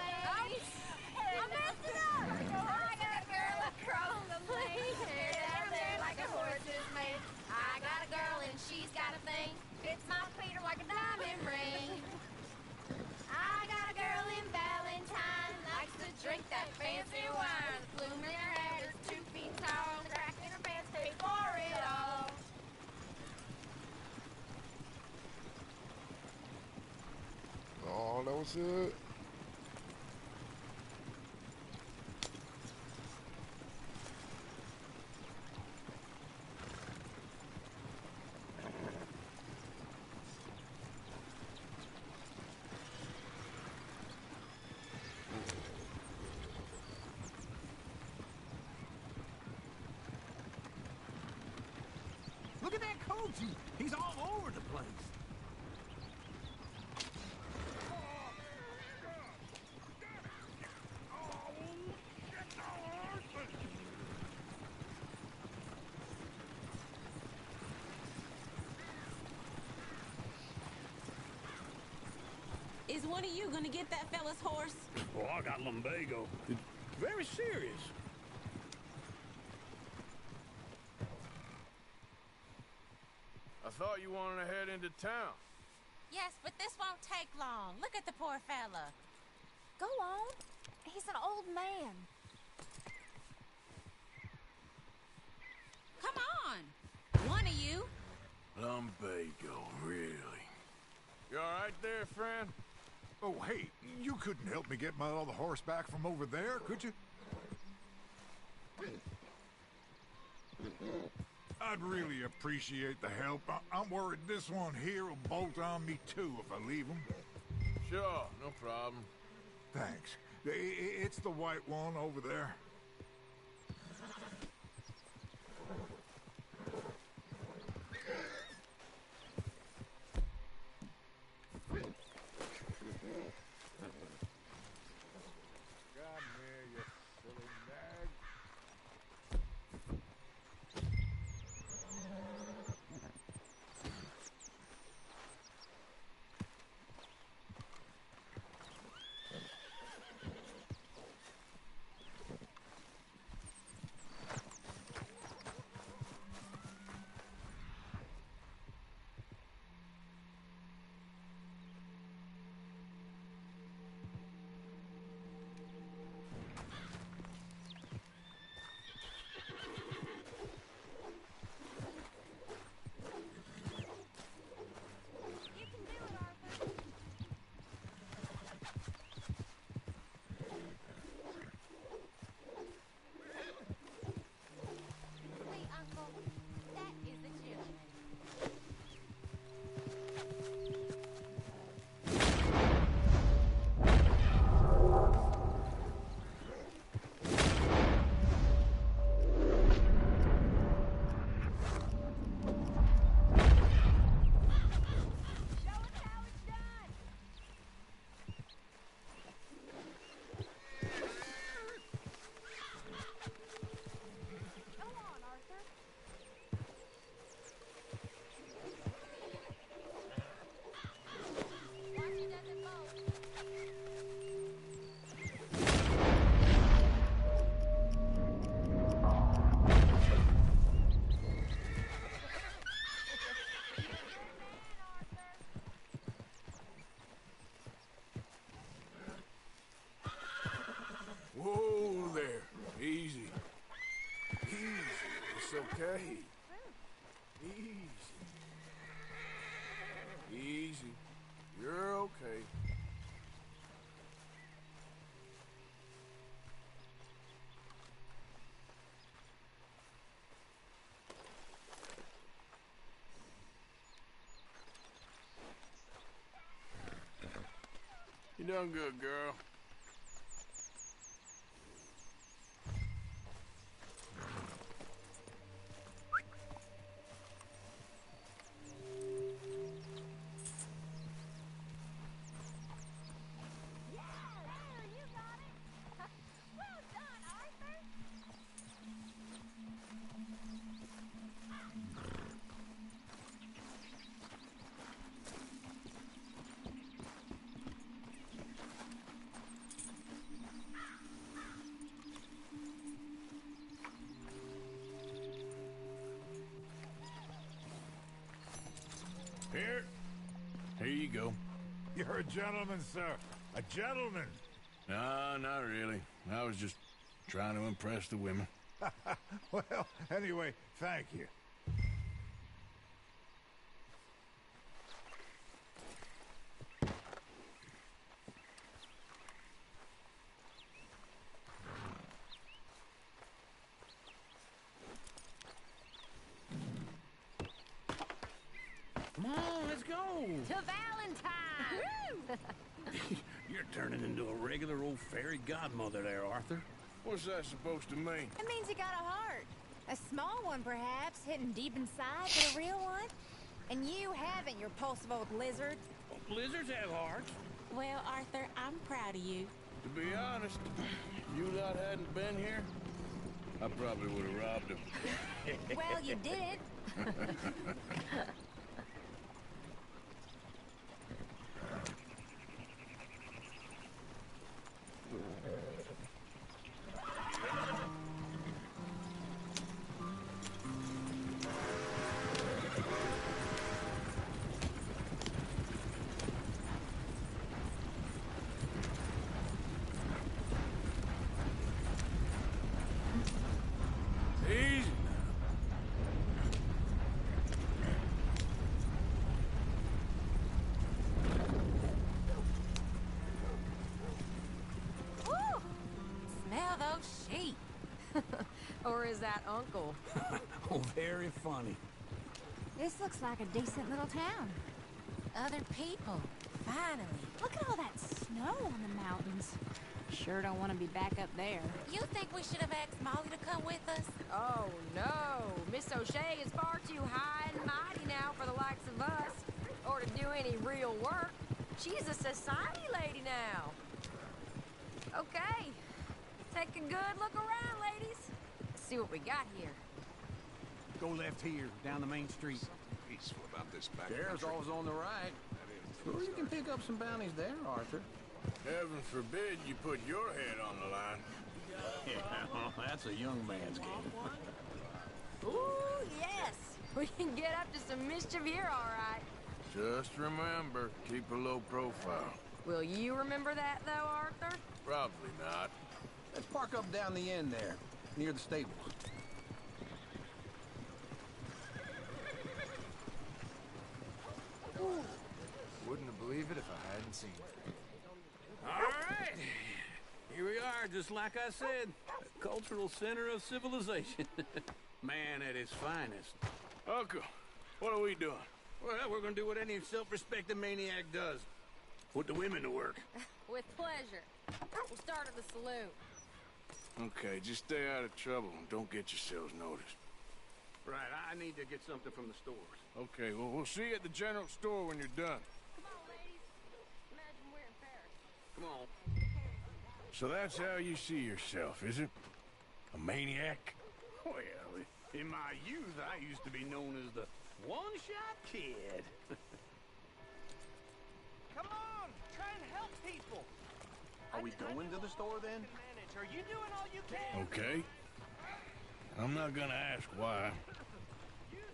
Speaker 12: I messed it up. I got a girl across the lane. Hair down there like a horse is made. I got a girl and she's got a thing. Fits my feet like a diamond ring. I got a girl in Valentine. Likes to drink that fancy wine. The plume in her hair is 2 feet tall. The crack in her pants paid for it all.
Speaker 1: Oh, that was it.
Speaker 10: Look at that coach. He's all over the place.
Speaker 15: Is one of you gonna get that fella's horse?
Speaker 10: Oh, I got lumbago. It's very serious.
Speaker 2: I thought you wanted to head into town.
Speaker 14: Yes, but this won't take long. Look at the poor fella.
Speaker 8: Go on. He's an old man.
Speaker 14: Come on. One of you.
Speaker 2: Lumbago, really? You all right there, friend?
Speaker 7: Oh, hey, you couldn't help me get my other horse back from over there, could you? I'd really appreciate the help. I'm worried this one here will bolt on me too if I leave him.
Speaker 2: Sure, no problem.
Speaker 7: Thanks. It's the white one over there. Come here, you silly nag.
Speaker 4: okay. Easy. Easy. You're okay. You done good, girl. Here you go.
Speaker 16: You're a gentleman, sir. A gentleman.
Speaker 4: No, not really. I was just trying to impress the women.
Speaker 16: Well, anyway, thank you.
Speaker 10: Come on, let's go.
Speaker 12: To Valentine!
Speaker 10: You're turning into a regular old fairy godmother there, Arthur.
Speaker 4: What's that supposed to mean?
Speaker 8: It means you got a heart. A small one, perhaps, hidden deep inside, but a real one. And you haven't, you repulsive old lizard.
Speaker 10: Lizards have hearts.
Speaker 15: Well, Arthur, I'm proud of you.
Speaker 4: To be honest, if you lot hadn't been here, I probably would have robbed him.
Speaker 8: Well, you didn't.
Speaker 4: Easy.
Speaker 14: Woo! Smell those sheep. Or is that Uncle?
Speaker 10: Oh, very funny.
Speaker 8: This looks like a decent little town.
Speaker 14: Other people. Finally.
Speaker 8: Look at all that snow on the mountains. Sure don't want to be back up there.
Speaker 14: You think we should have asked Molly to come with us?
Speaker 17: Oh, no. Miss O'Shea is far too high and mighty now for the likes of us, or to do any real work. She's a society lady now. Okay. Take a good look around, ladies. Let's see what we got here.
Speaker 10: Go left here, down the main street.
Speaker 11: Peaceful about this back
Speaker 10: There's
Speaker 11: country.
Speaker 10: always on the right. Sure you can pick up some bounties there, Arthur.
Speaker 4: Heaven forbid you put your head on the line.
Speaker 10: Yeah, well, that's a young man's game.
Speaker 17: Ooh, yes. We can get up to some mischief here, all right.
Speaker 4: Just remember, keep a low profile.
Speaker 17: Will you remember that, though, Arthur?
Speaker 4: Probably not.
Speaker 10: Let's park up down the end there, near the stables.
Speaker 11: Wouldn't have believed it if I hadn't seen it.
Speaker 10: All right. Here we are, just like I said. The cultural center of civilization. Man at his finest.
Speaker 4: Uncle, what are we doing?
Speaker 10: Well, we're gonna do what any self-respecting maniac does. Put the women to work.
Speaker 17: With pleasure. We'll start at the saloon.
Speaker 4: Okay, just stay out of trouble and don't get yourselves noticed.
Speaker 10: Right, I need to get something from the stores.
Speaker 4: Okay, well, we'll see you at the general store when you're done.
Speaker 17: Come on, ladies. Imagine we're in Paris.
Speaker 10: Come on.
Speaker 4: So that's how you see yourself, is it? A maniac?
Speaker 10: Well, in my youth, I used to be known as the one-shot kid.
Speaker 6: Come on, try and help people.
Speaker 10: Are we going to the store then?
Speaker 6: Are you doing all you can?
Speaker 4: Okay. I'm not gonna ask why.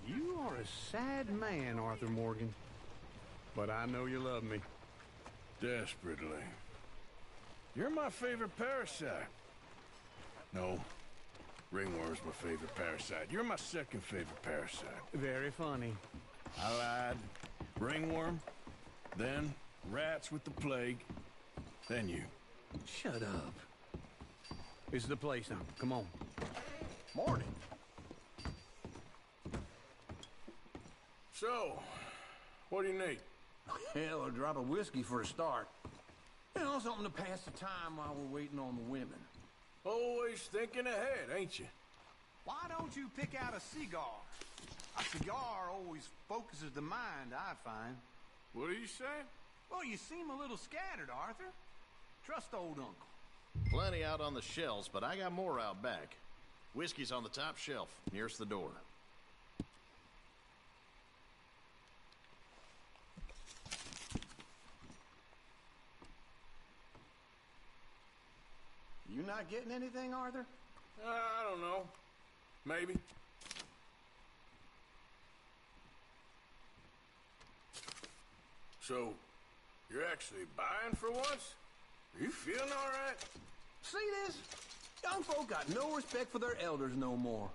Speaker 10: You are a sad man, Arthur Morgan. But I know you love me.
Speaker 4: Desperately. You're my favorite parasite. No, Ringworm's my favorite parasite. You're my second favorite parasite.
Speaker 10: Very funny.
Speaker 4: I lied. Ringworm, then rats with the plague, then you.
Speaker 10: Shut up. This is the place now. Come on.
Speaker 4: Morning. So, what do you need?
Speaker 10: Hell, a drop of whiskey for a start. You know, something to pass the time while we're waiting on the women.
Speaker 4: Always thinking ahead, ain't you?
Speaker 5: Why don't you pick out a cigar? A cigar always focuses the mind, I find.
Speaker 4: What are you saying?
Speaker 5: Well, you seem a little scattered, Arthur. Trust old uncle.
Speaker 18: Plenty out on the shelves, but I got more out back. Whiskey's on the top shelf, nearest the door.
Speaker 5: You not getting anything, Arthur?
Speaker 4: I don't know. Maybe. So, you're actually buying for once? Are you feeling all right?
Speaker 10: See this? Young folk got no respect for their elders no more.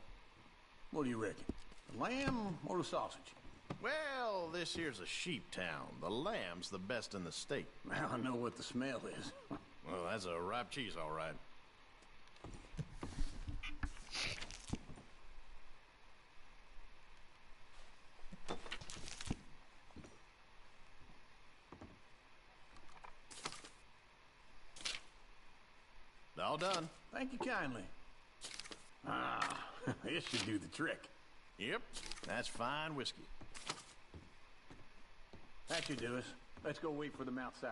Speaker 10: What do you reckon? The lamb or the sausage?
Speaker 18: Well, this here's a sheep town. The lamb's the best in the state.
Speaker 10: Now I know what the smell is.
Speaker 18: Well, that's a ripe cheese, all right. All done.
Speaker 10: Thank you kindly. Ah, this should do the trick.
Speaker 18: Yep, that's fine whiskey.
Speaker 10: That should do us. Let's go wait for them outside.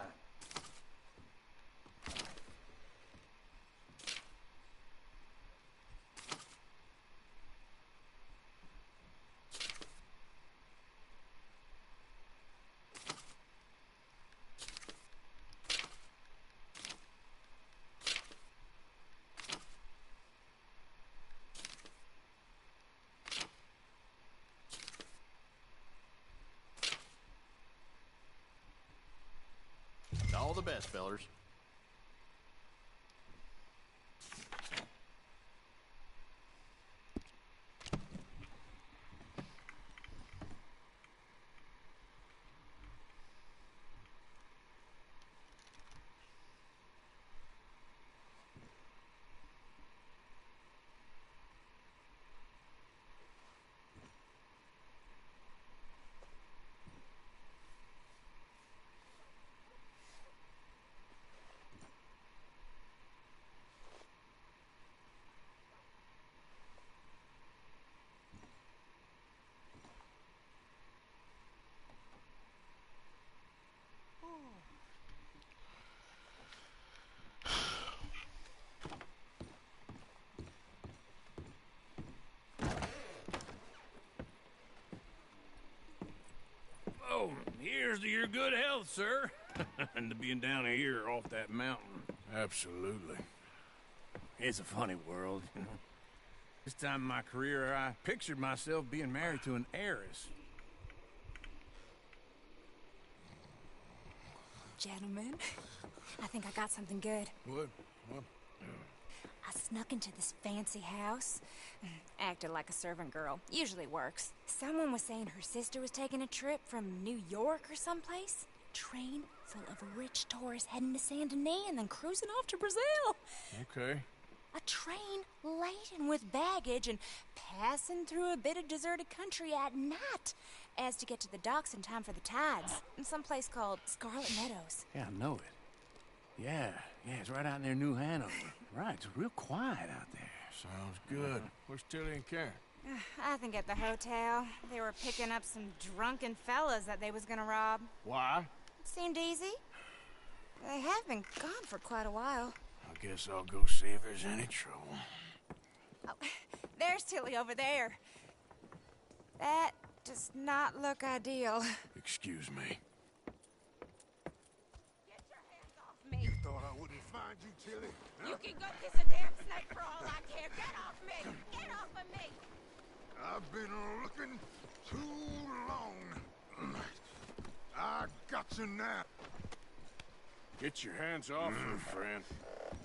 Speaker 18: All the best, fellers.
Speaker 10: Oh, here's to your good health, sir. And to being down here off that mountain.
Speaker 4: Absolutely.
Speaker 10: It's a funny world, you know. This time in my career, I pictured myself being married to an heiress.
Speaker 8: Gentlemen, I think I got something good.
Speaker 4: What?
Speaker 8: I snuck into this fancy house. Acted like a servant girl. Usually works. Someone was saying her sister was taking a trip from New York or someplace. Train full of rich tourists heading to Saint Denis and then cruising off to Brazil.
Speaker 4: Okay.
Speaker 8: A train laden with baggage and passing through a bit of deserted country at night as to get to the docks in time for the tides in some place called Scarlet Meadows.
Speaker 10: Yeah, I know it. Yeah, it's right out near New Hanover. Right, it's real quiet out there.
Speaker 4: Sounds good. Where's Tilly and Karen?
Speaker 8: I think at the hotel. They were picking up some drunken fellas that they was gonna rob.
Speaker 4: Why?
Speaker 8: It seemed easy. They have been gone for quite a while.
Speaker 4: I guess I'll go see if there's any trouble.
Speaker 8: Oh, there's Tilly over there. That does not look ideal.
Speaker 4: Excuse me.
Speaker 12: Get your hands off me.
Speaker 7: You thought I wouldn't find you, Tilly?
Speaker 12: You can go kiss a damn snake for all I care. Get off me! Get off of me!
Speaker 7: I've been looking too long. I got you now.
Speaker 4: Get your hands off her, friend.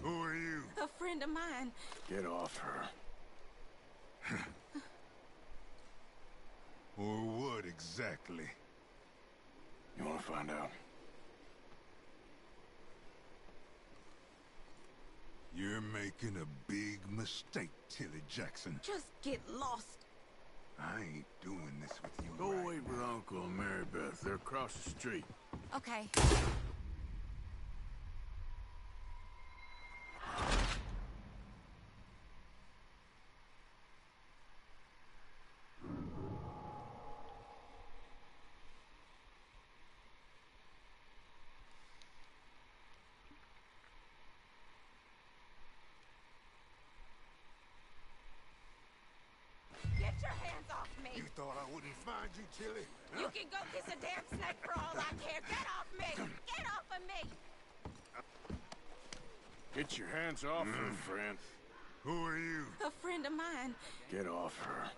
Speaker 7: Who are you?
Speaker 15: A friend of mine.
Speaker 4: Get off her.
Speaker 7: Or what exactly?
Speaker 4: You want to find out?
Speaker 7: You're making a big mistake, Tilly Jackson.
Speaker 15: Just get lost.
Speaker 7: I ain't doing this with you.
Speaker 4: Go wait with Uncle and Mary Beth. They're across the street.
Speaker 8: Okay.
Speaker 15: Get your hands off me.
Speaker 7: You thought I wouldn't find you, Tilly?
Speaker 15: You can go kiss a damn snake for all I care. Get off me. Get off of me.
Speaker 4: Get your hands off her, friend.
Speaker 7: Who are you?
Speaker 15: A friend of mine.
Speaker 4: Get off her.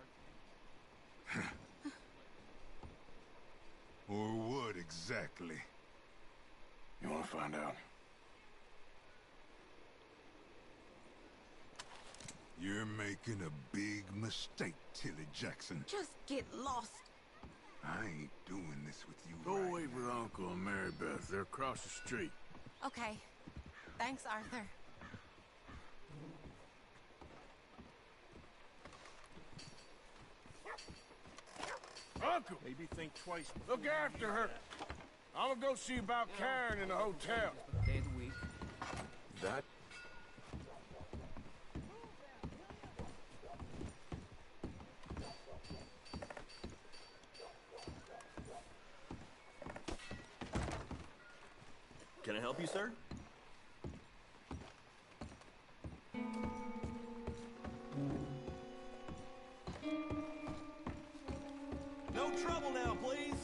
Speaker 7: Or what exactly?
Speaker 4: You want to find out?
Speaker 7: You're making a big mistake, Tilly Jackson.
Speaker 15: Just get lost.
Speaker 7: I ain't doing this with you.
Speaker 4: Go wait with Uncle and Mary Beth. They're across the street.
Speaker 8: Okay. Thanks, Arthur.
Speaker 4: Uncle! Maybe think twice. Look after her. I'm gonna go see about Karen in the hotel.
Speaker 6: Day of the week.
Speaker 4: That?
Speaker 19: Can I help you, sir? No trouble now, please.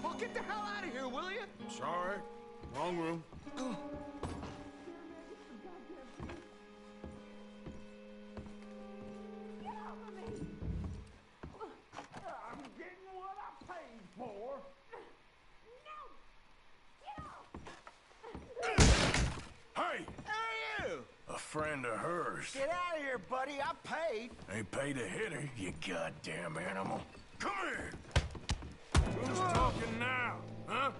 Speaker 11: Well, get the hell out of here, will you?
Speaker 4: Sorry. Wrong room.
Speaker 11: I'm getting what I paid for.
Speaker 4: Hey!
Speaker 11: Who are you?
Speaker 4: A friend of hers.
Speaker 11: Get out of here, buddy. I paid.
Speaker 4: Ain't paid to hit her, you goddamn animal. Come here! Who's talking now, huh?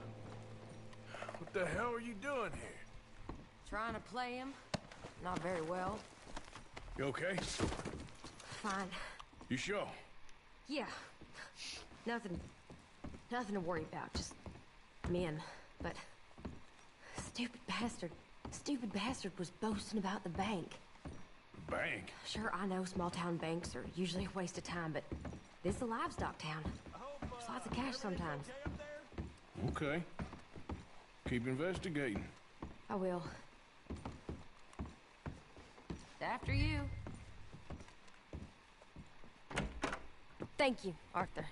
Speaker 4: What the hell are you doing here?
Speaker 17: Trying to play him. Not very well.
Speaker 4: You okay?
Speaker 17: Fine.
Speaker 4: You sure?
Speaker 17: Yeah. Nothing to worry about. Just men. But stupid bastard was boasting about the bank.
Speaker 4: Bank?
Speaker 17: Sure, I know small town banks are usually a waste of time, but this is a livestock town. There's lots of cash sometimes.
Speaker 4: Okay. Keep investigating.
Speaker 17: I will. After you. Thank you, Arthur.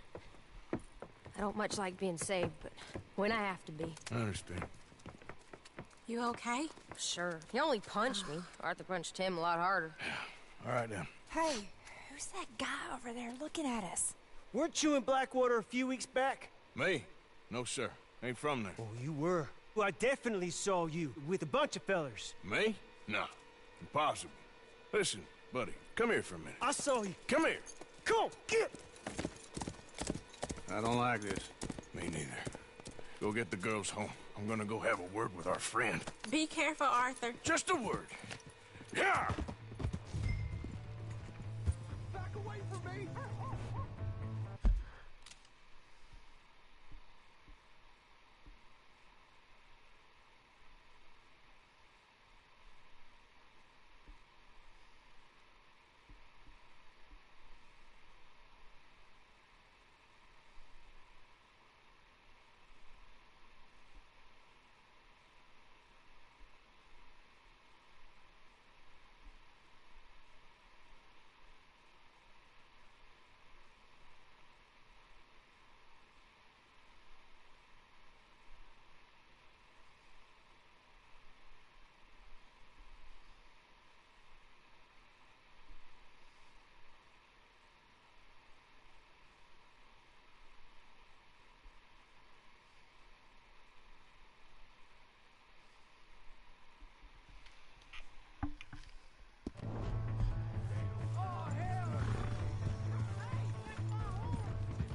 Speaker 17: I don't much like being saved, but when I have to be.
Speaker 4: I understand.
Speaker 17: You okay? Sure. He only punched me. Arthur punched him a lot harder.
Speaker 4: All right, then.
Speaker 8: Hey, who's that guy over there looking at us?
Speaker 20: Weren't you in Blackwater a few weeks back?
Speaker 4: Me? No, sir. Ain't from there.
Speaker 20: Oh, you were. Well, I definitely saw you with a bunch of fellers.
Speaker 4: Me? No. Impossible. Listen, buddy, come here for a minute.
Speaker 20: I saw you.
Speaker 4: Come here.
Speaker 20: Come on, get!
Speaker 4: I don't like this. Me neither. Go get the girls home. I'm gonna go have a word with our friend.
Speaker 15: Be careful, Arthur.
Speaker 4: Just a word. Yeah!
Speaker 11: Back away from me.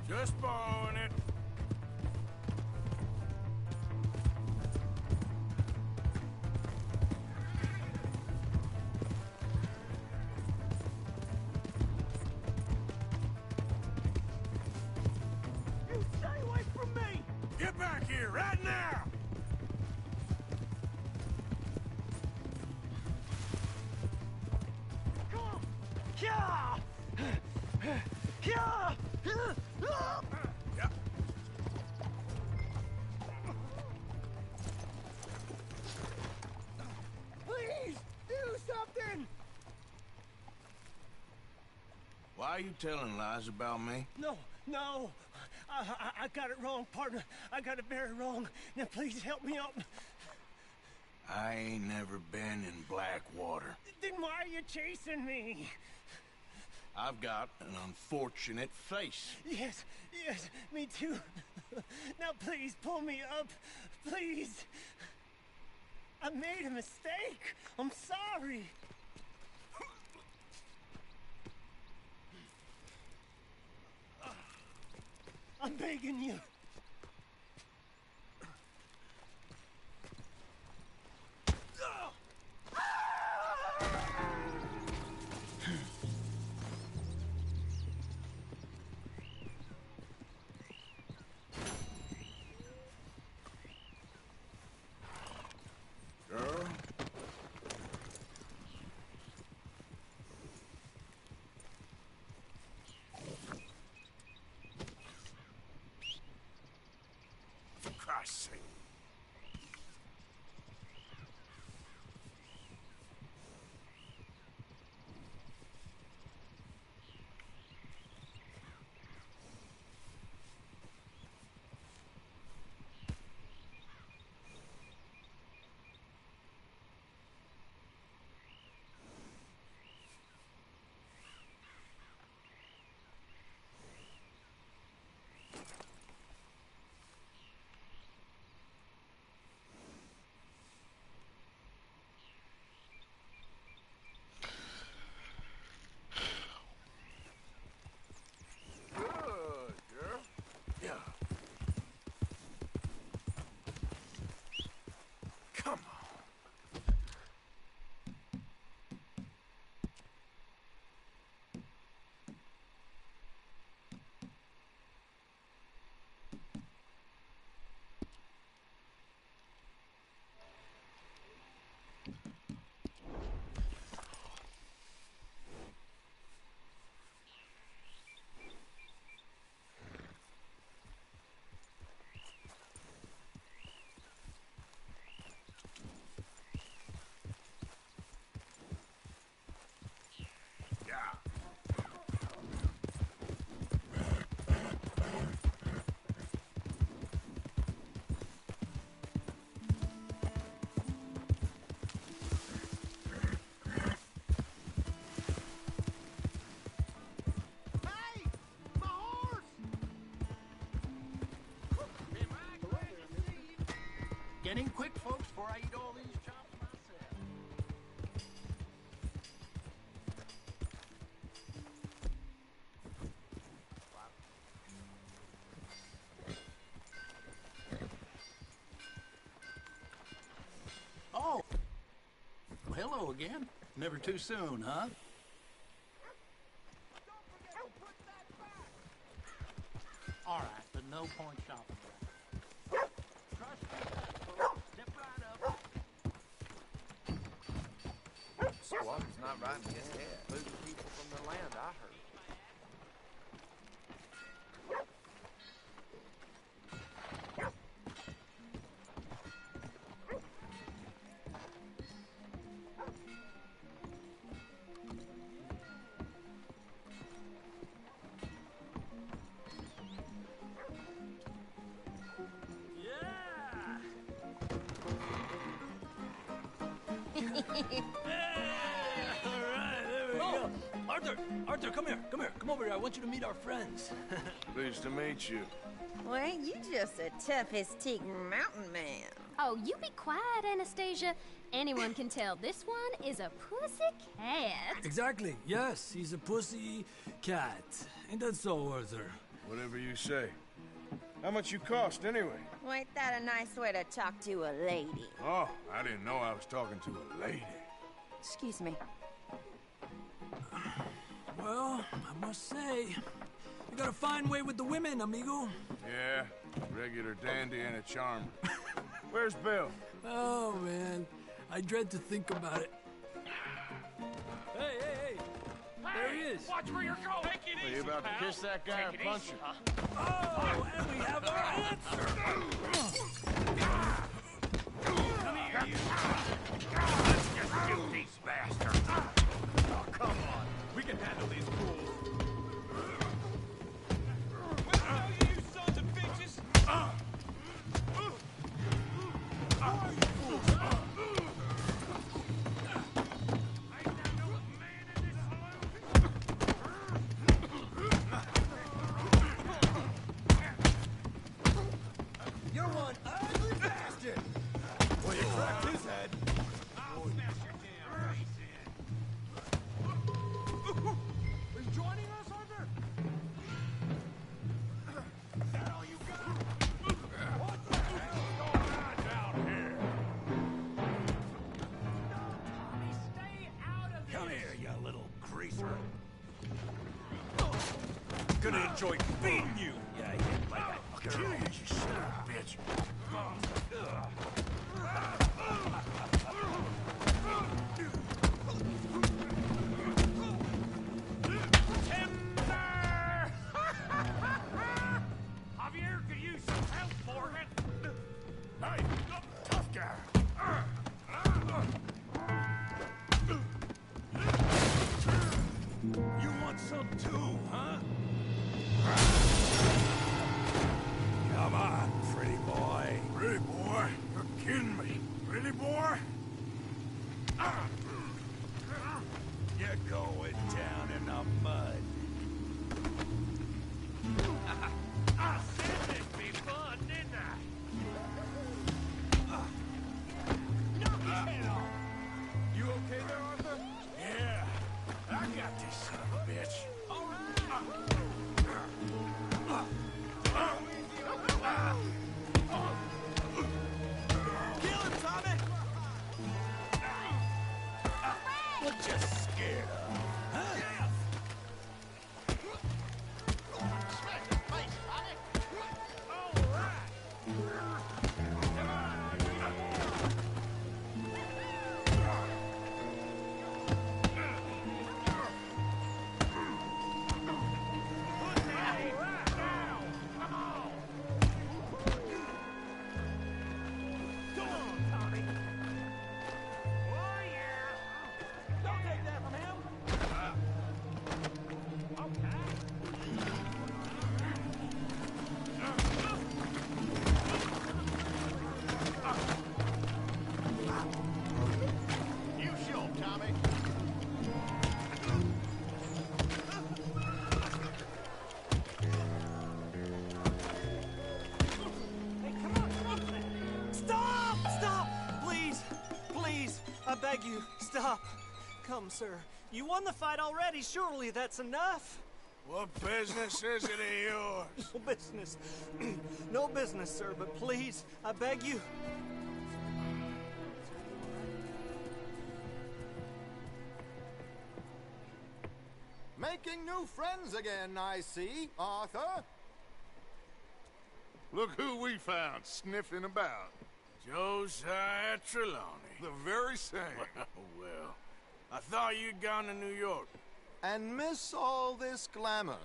Speaker 4: Just borrowing it.
Speaker 20: You stay away from me!
Speaker 4: Get back here, right now!
Speaker 20: Come on! Yeah! Yeah!
Speaker 4: Yeah.
Speaker 20: Please, do something!
Speaker 2: Why are you telling lies about me?
Speaker 20: No. I got it wrong, partner. I got it very wrong. Now please help me up.
Speaker 2: I ain't never been in Blackwater.
Speaker 20: Then why are you chasing me?
Speaker 2: I've got an unfortunate face.
Speaker 20: Yes, me too. Now please pull me up, please. I made a mistake. I'm sorry. I'm begging you.
Speaker 2: Girl?
Speaker 4: For Christ's sake.
Speaker 18: Get in quick, folks, before I eat all these chops myself. Oh! Well, hello again. Never too soon, huh? All right, but no point shopping. Trust me, step right up.
Speaker 6: Squatter's not right in his head. Moving people from the land, I heard.
Speaker 10: Arthur, come here. Come over here. I want you to meet our friends.
Speaker 2: Pleased to meet you.
Speaker 15: Well, ain't you just a tough as teak mountain man?
Speaker 12: Oh, you be quiet, Anastasia. Anyone can tell this one is a pussy cat.
Speaker 21: Exactly. Yes, he's a pussy cat. Ain't that so, Arthur?
Speaker 2: Whatever you say. How much you cost, anyway?
Speaker 15: Well, ain't that a nice way to talk to a lady?
Speaker 2: Oh, I didn't know I was talking to a lady.
Speaker 15: Excuse me.
Speaker 10: Well, I must say, you got a fine way with the women, amigo.
Speaker 2: Yeah, regular dandy and a charmer. Where's Bill?
Speaker 10: Oh, man. I dread to think about it. Hey! There he is.
Speaker 3: Watch where you're going. Take it
Speaker 18: Are
Speaker 3: easy,
Speaker 18: you about to
Speaker 3: pal.
Speaker 18: kiss that guy
Speaker 3: Take
Speaker 18: or
Speaker 3: it
Speaker 18: punch
Speaker 3: easy,
Speaker 18: him?
Speaker 3: huh?
Speaker 10: Oh, and we have our answer.
Speaker 3: Come here, you. Let's just shoot these bastards.
Speaker 5: Oh, come on. We can handle these fools.
Speaker 3: Well, you sons of bitches.
Speaker 5: You're one ugly bastard! Well, you cracked his head.
Speaker 3: I'll smash your damn face in.
Speaker 5: Are you joining us, Arthur? Is that all you got? What the hell is going on down here?
Speaker 3: Tommy, stay out of this.
Speaker 4: Come here, you little greaser.
Speaker 5: Gonna enjoy beating you.
Speaker 4: Yeah, you hit like that. I'll kill you, son of a bitch.
Speaker 3: Timber! Javier could use some help, Morgan.
Speaker 4: Hey, tough guy.
Speaker 3: You want some too, huh?
Speaker 4: Come on, pretty boy. Pretty boy? You're kidding me. Pretty boy? You're going down in the mud.
Speaker 3: I said it'd be fun, didn't I?
Speaker 5: Knock his head off. You okay there, Arthur?
Speaker 4: Yeah, I got this son of a bitch.
Speaker 5: All right. Kill him, Tommy!
Speaker 4: What you scared of? Huh?
Speaker 3: Come on, Tommy. Oh, yeah.
Speaker 20: Don't take that from him.
Speaker 18: You show him, Tommy.
Speaker 20: Stop! Stop! Please! Please! I beg you, stop. Come, sir. You won the fight already. Surely that's enough.
Speaker 2: What business is it of yours?
Speaker 20: No business. No business, sir, but please, I beg you.
Speaker 21: Making new friends again, I see, Arthur.
Speaker 7: Look who we found sniffing about.
Speaker 2: Josiah Trelawney.
Speaker 7: The very same.
Speaker 2: Well, I thought you'd gone to New York.
Speaker 21: And miss all this glamour.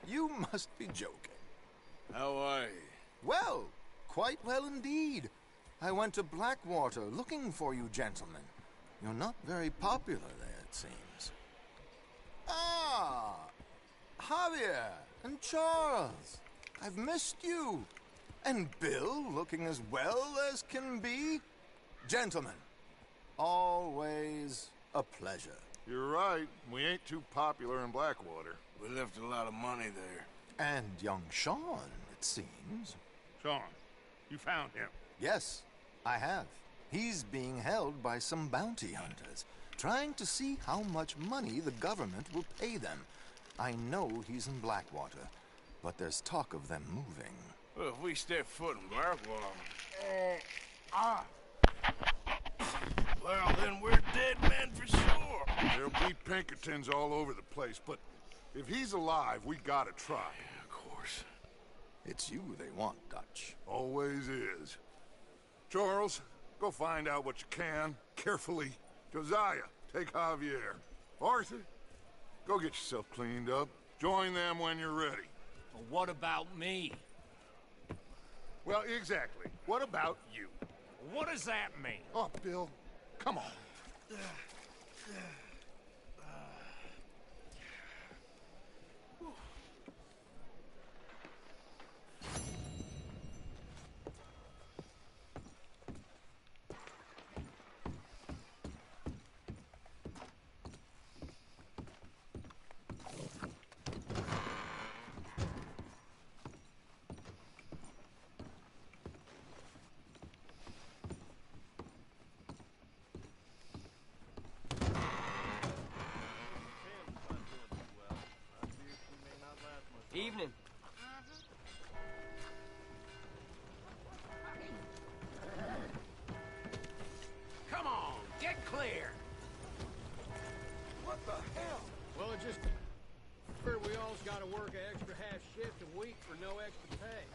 Speaker 21: You must be joking.
Speaker 2: How are you?
Speaker 21: Well, quite well indeed. I went to Blackwater looking for you gentlemen. You're not very popular there, it seems. Ah, Javier and Charles. I've missed you. And Bill looking as well as can be. Gentlemen, always a pleasure.
Speaker 7: You're right. We ain't too popular in Blackwater.
Speaker 2: We left a lot of money there.
Speaker 21: And young Sean, it seems.
Speaker 7: Sean, you found him.
Speaker 21: Yes, I have. He's being held by some bounty hunters, trying to see how much money the government will pay them. I know he's in Blackwater. but there's talk of them moving.
Speaker 4: Well, if we step foot in Blackwell... Well, then we're dead men for sure.
Speaker 7: There'll be Pinkertons all over the place, but if he's alive, we gotta try.
Speaker 4: Yeah, of course.
Speaker 21: It's you they want, Dutch.
Speaker 7: Always is. Charles, go find out what you can, carefully. Josiah, take Javier. Arthur, go get yourself cleaned up. Join them when you're ready.
Speaker 6: Well, what about me?
Speaker 7: Well, exactly. What about you?
Speaker 6: What does that mean?
Speaker 7: Oh, Bill, come on.
Speaker 6: Evening.
Speaker 4: Come on, get clear!
Speaker 11: What the hell?
Speaker 10: Well, it just... Figured we all's gotta work an extra half shift a week for no extra pay.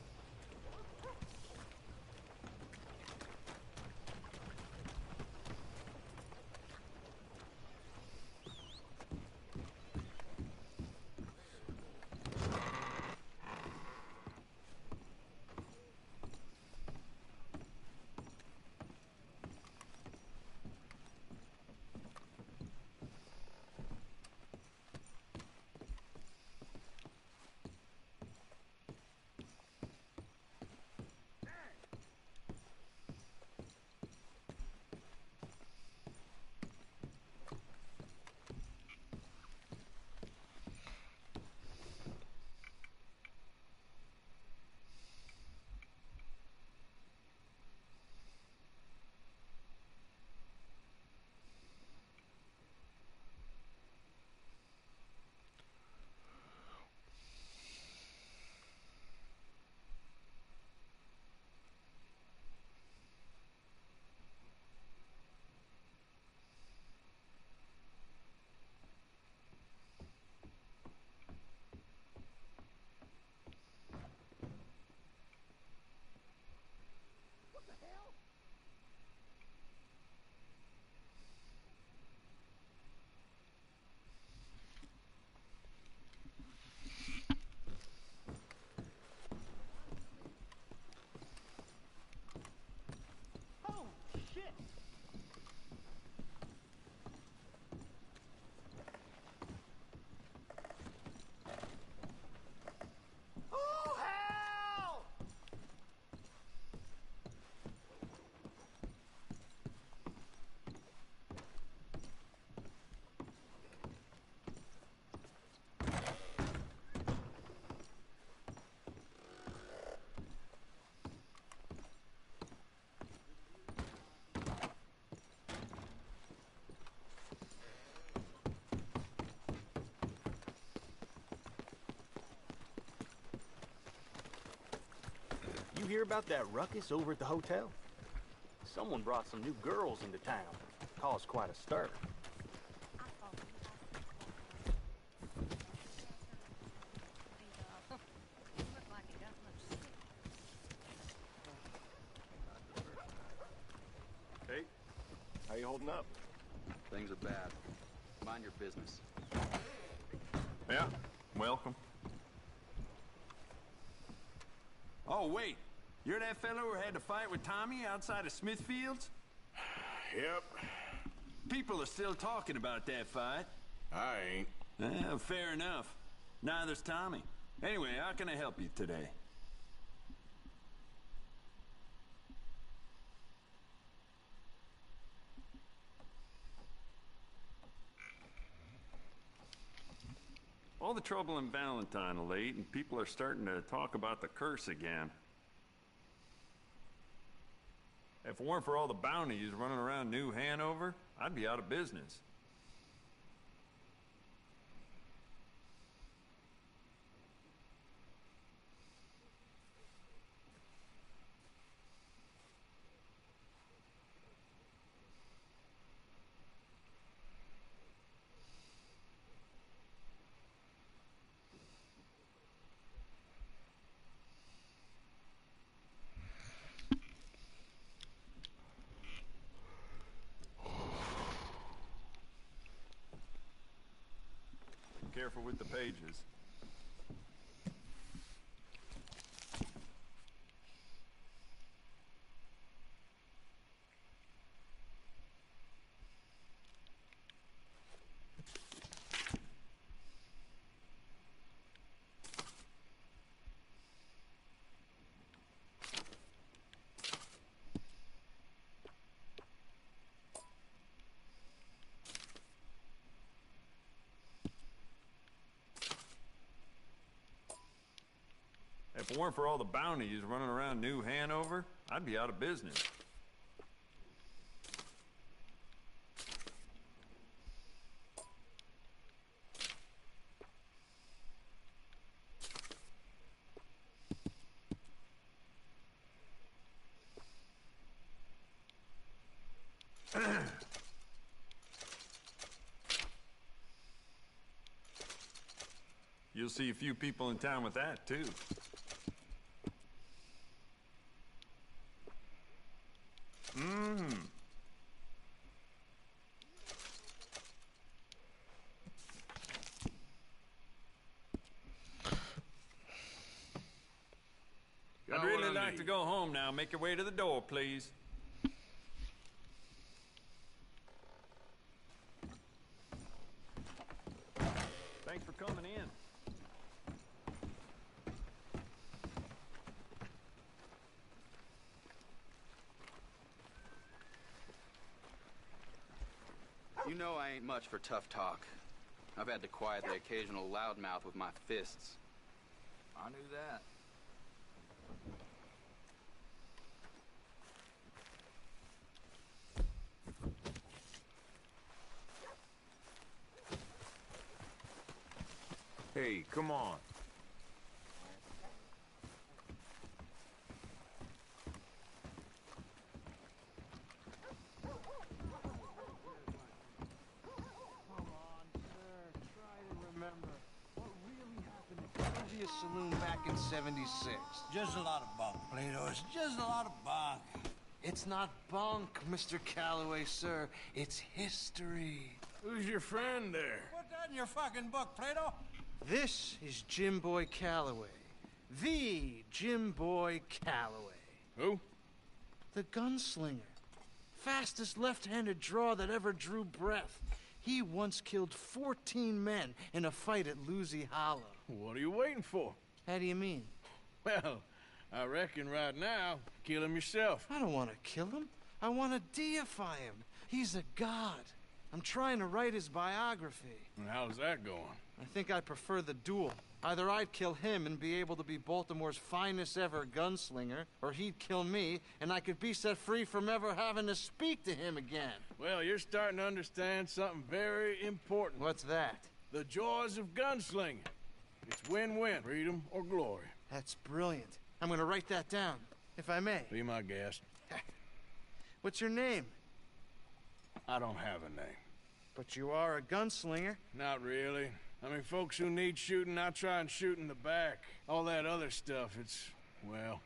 Speaker 19: You hear about that ruckus over at the hotel? Someone brought some new girls into town. Caused quite a stir.
Speaker 13: Hey, how you holding up? Things are bad. Mind your business.
Speaker 4: Yeah, welcome.
Speaker 10: Oh, wait. You're that fellow who had to fight with Tommy outside of Smithfield's?
Speaker 4: Yep.
Speaker 10: People are still talking about that fight.
Speaker 4: I ain't.
Speaker 10: Fair enough. Neither's Tommy. Anyway, how can I help you today? All the trouble in Valentine of late, and people are starting to talk about the curse again. If it weren't for all the bounties running around New Hanover, I'd be out of business.
Speaker 9: Careful with the pages. If it weren't for all the bounties running around New Hanover, I'd be out of business. You'll see a few people in town with that, too. I'd really like to go home now. Make your way to the door, please. Thanks for coming in.
Speaker 13: You know I ain't much for tough talk. I've had to quiet the occasional loudmouth with my fists.
Speaker 9: I knew that. Hey, come on.
Speaker 11: Saloon back in '76.
Speaker 20: Just a lot of bunk, Plato. It's just a lot of bunk.
Speaker 11: It's not bunk, Mr. Calloway, sir. It's history.
Speaker 4: Who's your friend there?
Speaker 20: Put that in your fucking book, Plato.
Speaker 11: This is Jim Boy Calloway. The Jim Boy Calloway.
Speaker 4: Who?
Speaker 11: The gunslinger. Fastest left-handed draw that ever drew breath. He once killed 14 men in a fight at Lucy Hollow.
Speaker 4: What are you waiting for?
Speaker 11: How do you mean?
Speaker 4: Well, I reckon right now, kill him yourself.
Speaker 11: I don't want to kill him. I want to deify him. He's a god. I'm trying to write his biography.
Speaker 4: And how's that going?
Speaker 11: I think I prefer the duel. Either I'd kill him and be able to be Baltimore's finest ever gunslinger, or he'd kill me and I could be set free from ever having to speak to him again.
Speaker 4: Well, you're starting to understand something very important.
Speaker 11: What's that?
Speaker 4: The joys of gunslinging. It's win-win, freedom or glory.
Speaker 11: That's brilliant. I'm gonna write that down, if I may.
Speaker 4: Be my guest.
Speaker 11: What's your name?
Speaker 4: I don't have a name.
Speaker 11: But you are a gunslinger.
Speaker 4: Not really. I mean, folks who need shooting, I try and shoot in the back. All that other stuff, it's, well,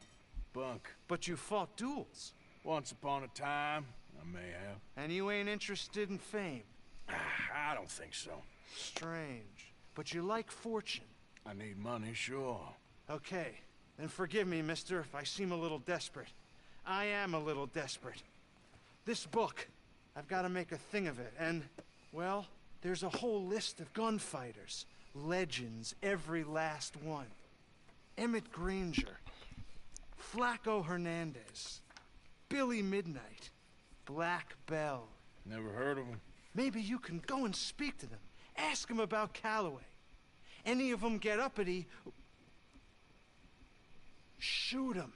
Speaker 4: bunk.
Speaker 11: But you fought duels.
Speaker 4: Once upon a time, I may have.
Speaker 11: And you ain't interested in fame?
Speaker 4: I don't think so.
Speaker 11: Strange. But you like fortune.
Speaker 4: I need money, sure.
Speaker 11: Okay. Then forgive me, mister, if I seem a little desperate. I am a little desperate. This book, I've got to make a thing of it, and, well, there's a whole list of gunfighters. Legends, every last one. Emmett Granger. Flaco Hernandez. Billy Midnight. Black Bell.
Speaker 4: Never heard of them.
Speaker 11: Maybe you can go and speak to them. Ask them about Calloway. Any of them get uppity, shoot them.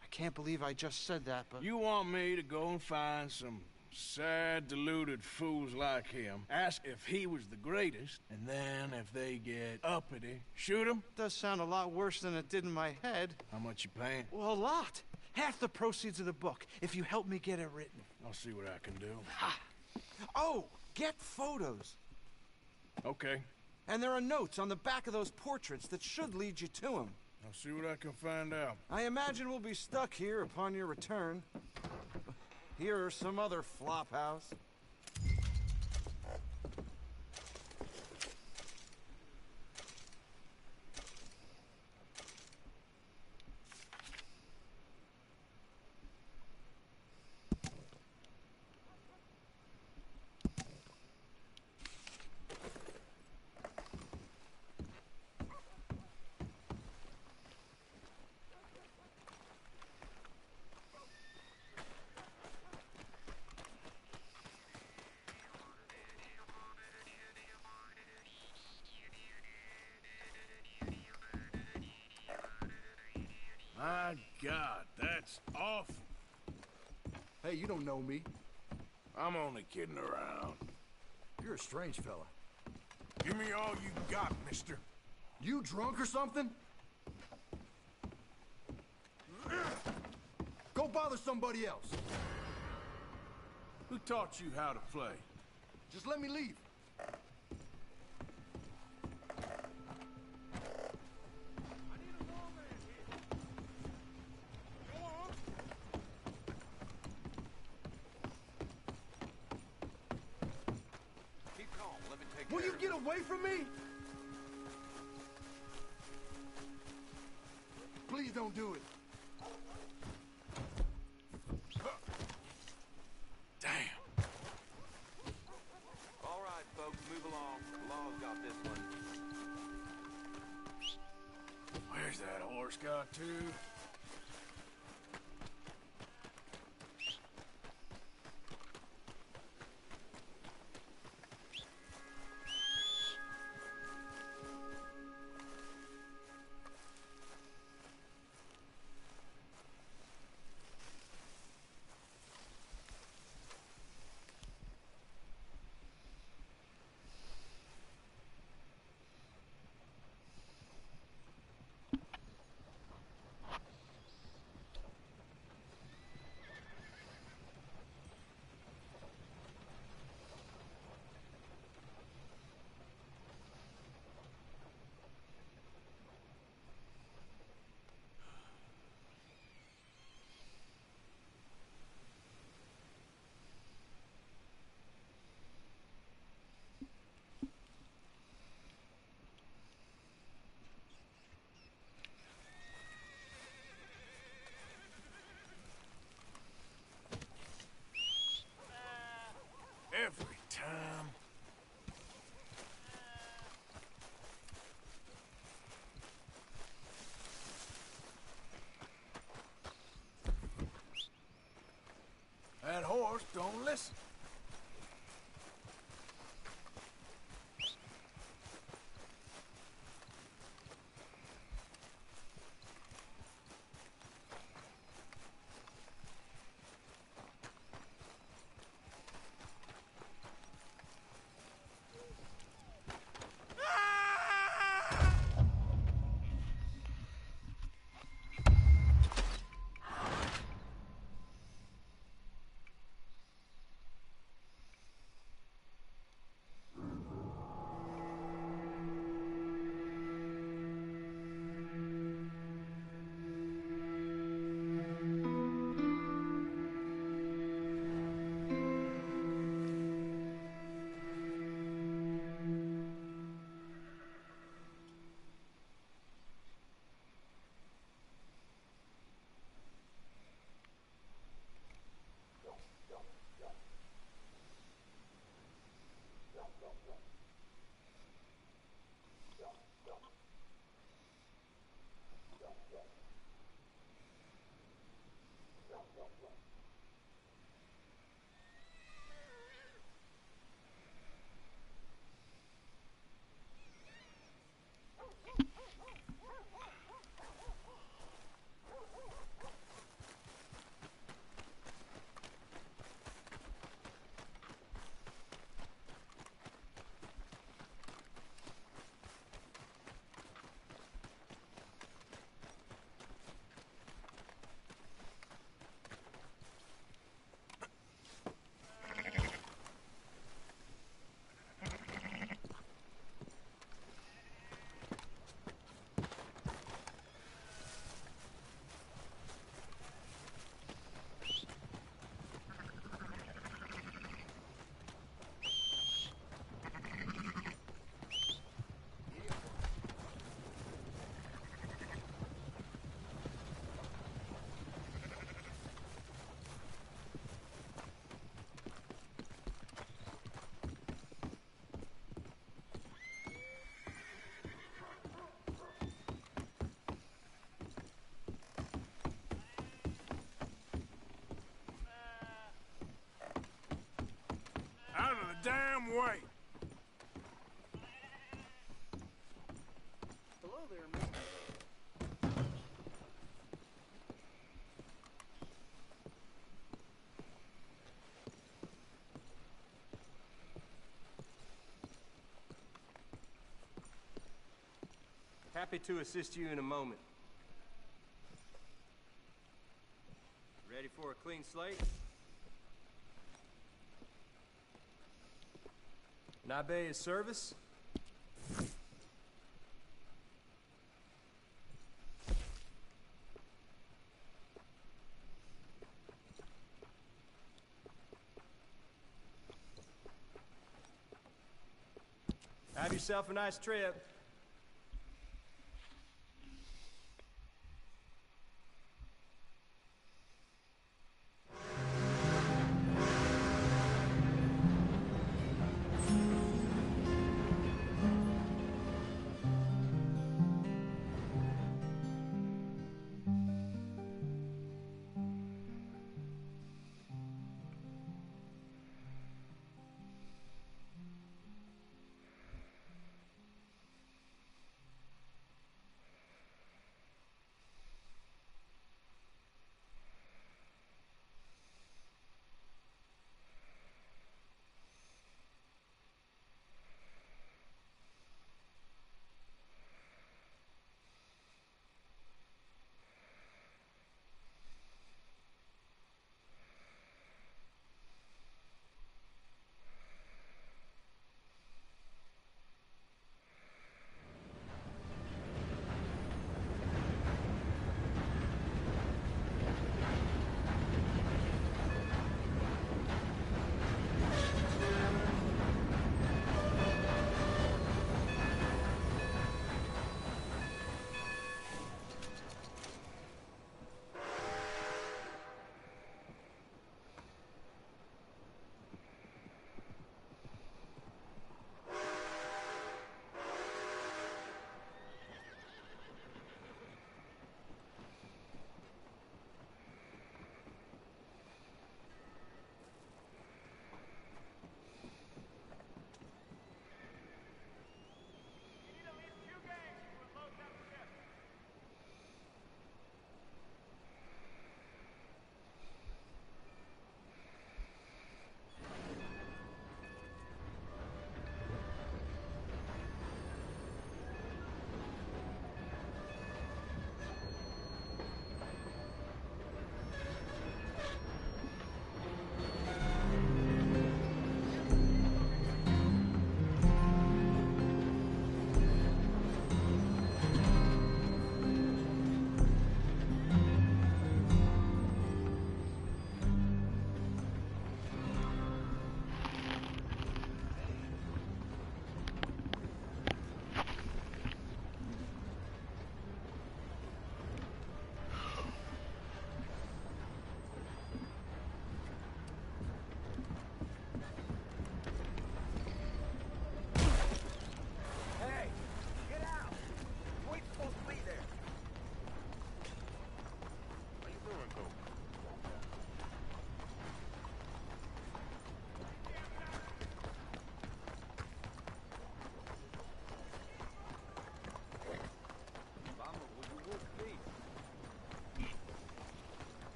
Speaker 11: I can't believe I just said that, but...
Speaker 4: You want me to go and find some sad, deluded fools like him, ask if he was the greatest, and then if they get uppity, shoot him?
Speaker 11: Does sound a lot worse than it did in my head.
Speaker 4: How much you paying?
Speaker 11: Well, a lot. Half the proceeds of the book, if you help me get it written.
Speaker 4: I'll see what I can do.
Speaker 11: Ha! Oh, get photos.
Speaker 4: Okay.
Speaker 11: And there are notes on the back of those portraits that should lead you to him.
Speaker 4: I'll see what I can find out.
Speaker 11: I imagine we'll be stuck here upon your return. Here are some other flophouse.
Speaker 4: My God, that's awful.
Speaker 1: Hey, you don't know me.
Speaker 4: I'm only kidding around.
Speaker 1: You're a strange fella.
Speaker 4: Give me all you got, mister.
Speaker 1: You drunk or something? Go bother somebody else.
Speaker 4: Who taught you how to play?
Speaker 1: Just let me leave. Will you get away from me? Please don't do it.
Speaker 4: Damn.
Speaker 9: All right, folks, move along. The law's got this one.
Speaker 4: Where's that horse got to? Every time. That horse don't listen. Out of the damn way!
Speaker 20: Hello there, mister.
Speaker 16: Happy to assist you in a moment. Ready for a clean slate? Nabe is service? Have yourself a nice trip.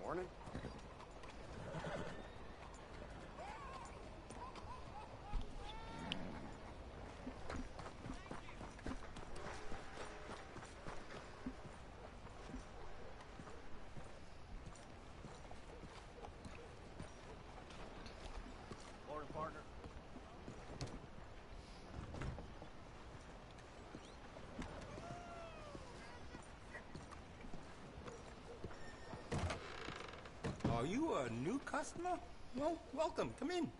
Speaker 1: Morning.
Speaker 16: Morning, partner.
Speaker 22: Are you a new customer? Well, welcome. Come in.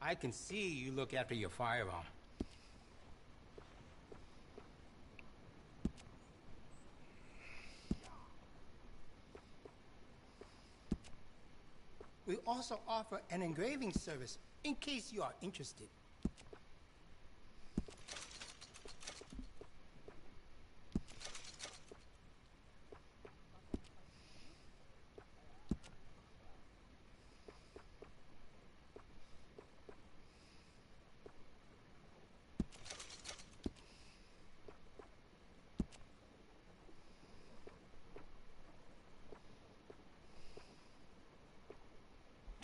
Speaker 22: I can see you look after your firearm. We also offer an engraving service in case you are interested.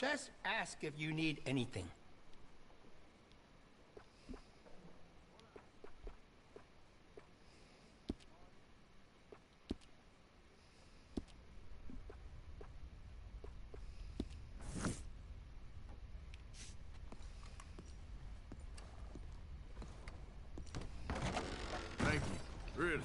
Speaker 22: Just ask if you need anything.
Speaker 4: Thank you. Really.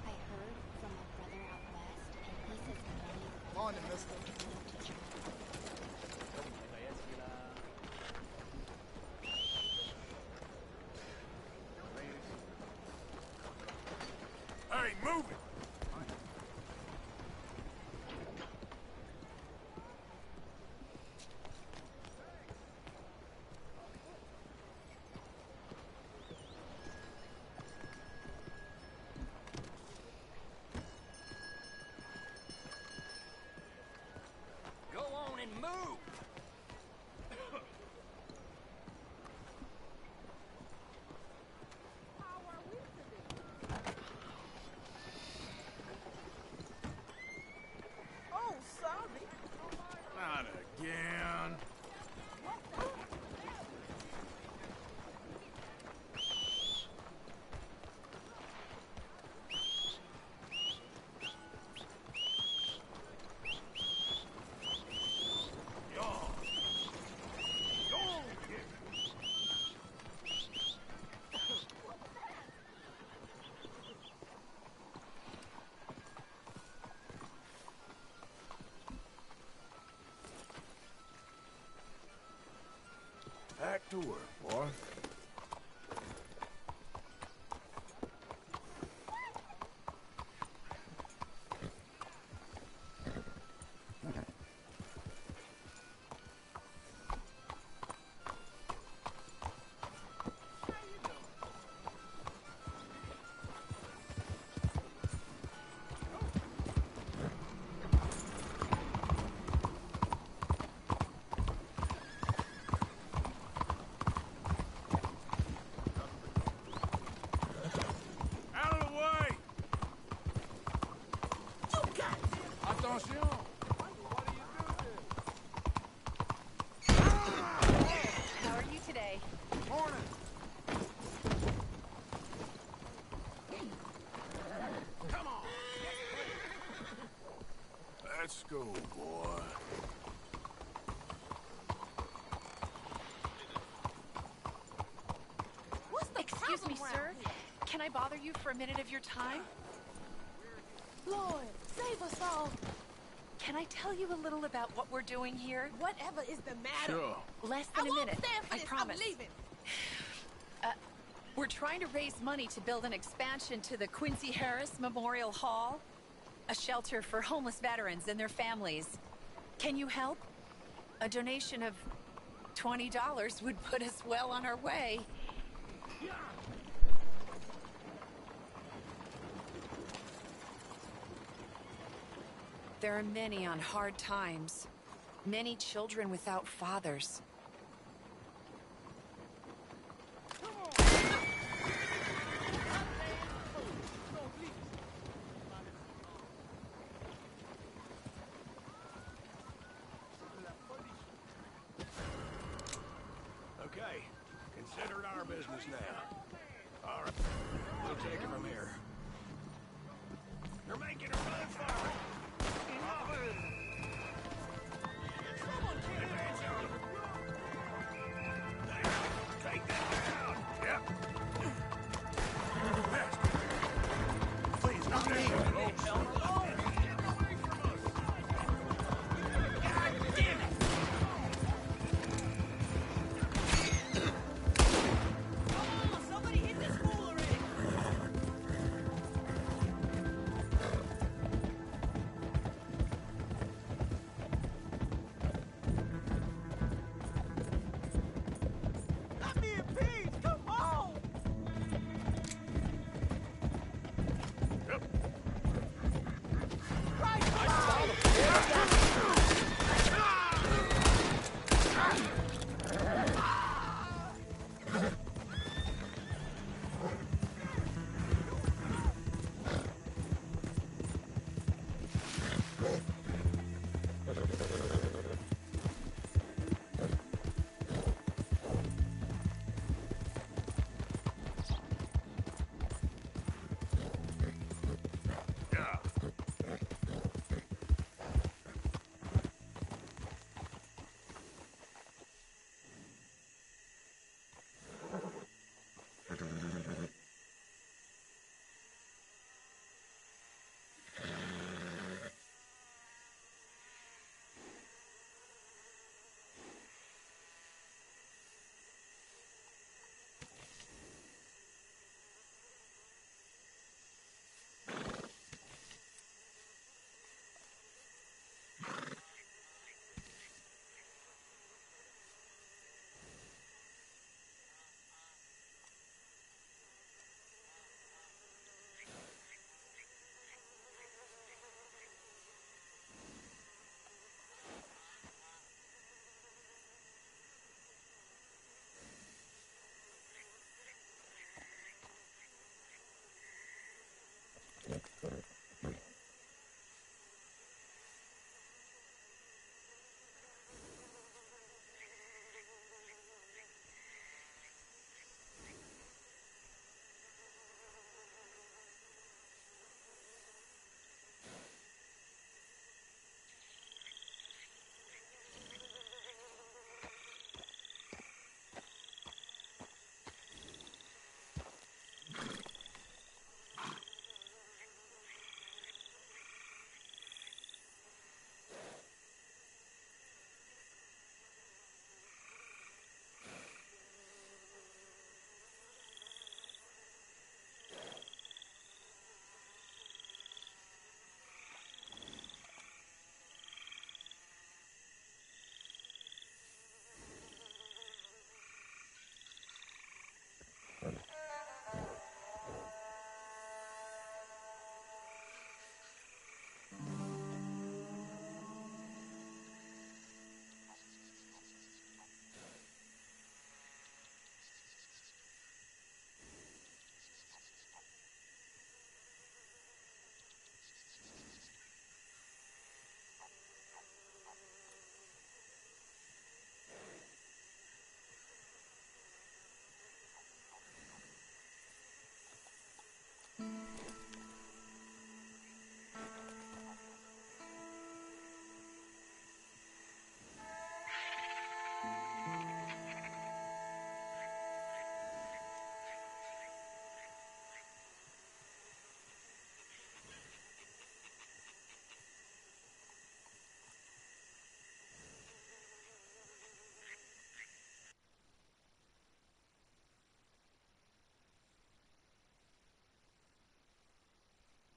Speaker 12: I heard from my brother out west, and he says the money.
Speaker 1: Morning, mister.
Speaker 4: Hey, move it!
Speaker 6: Go on and move!
Speaker 1: Oh, sorry.
Speaker 4: Not again. Back to work, boy. Out of the way! Attention!
Speaker 14: How are you today?
Speaker 4: Morning! Come on! Let's go, boy.
Speaker 14: Excuse me, sir. Can I bother you for a minute of your time?
Speaker 12: Lord, save us all.
Speaker 14: Can I tell you a little about what we're doing here?
Speaker 12: Whatever is the matter?
Speaker 4: Sure.
Speaker 14: Less
Speaker 12: I
Speaker 14: than a
Speaker 12: won't
Speaker 14: minute.
Speaker 12: stand for
Speaker 14: I
Speaker 12: this.
Speaker 14: promise.
Speaker 12: I'm leaving.
Speaker 14: We're trying to raise money to build an expansion to the Quincy Harris Memorial Hall, a shelter for homeless veterans and their families. Can you help? A donation of $20 would put us well on our way. There are many on hard times. Many children without fathers.
Speaker 4: Okay, consider it our business now. All right, we'll take it from here. They're making a run for it. Someone get your hands on him. There, take that down. Yep. Please, not me. God damn it!
Speaker 12: Somebody hit this fool already. Let me in peace. Come on.
Speaker 4: Yep.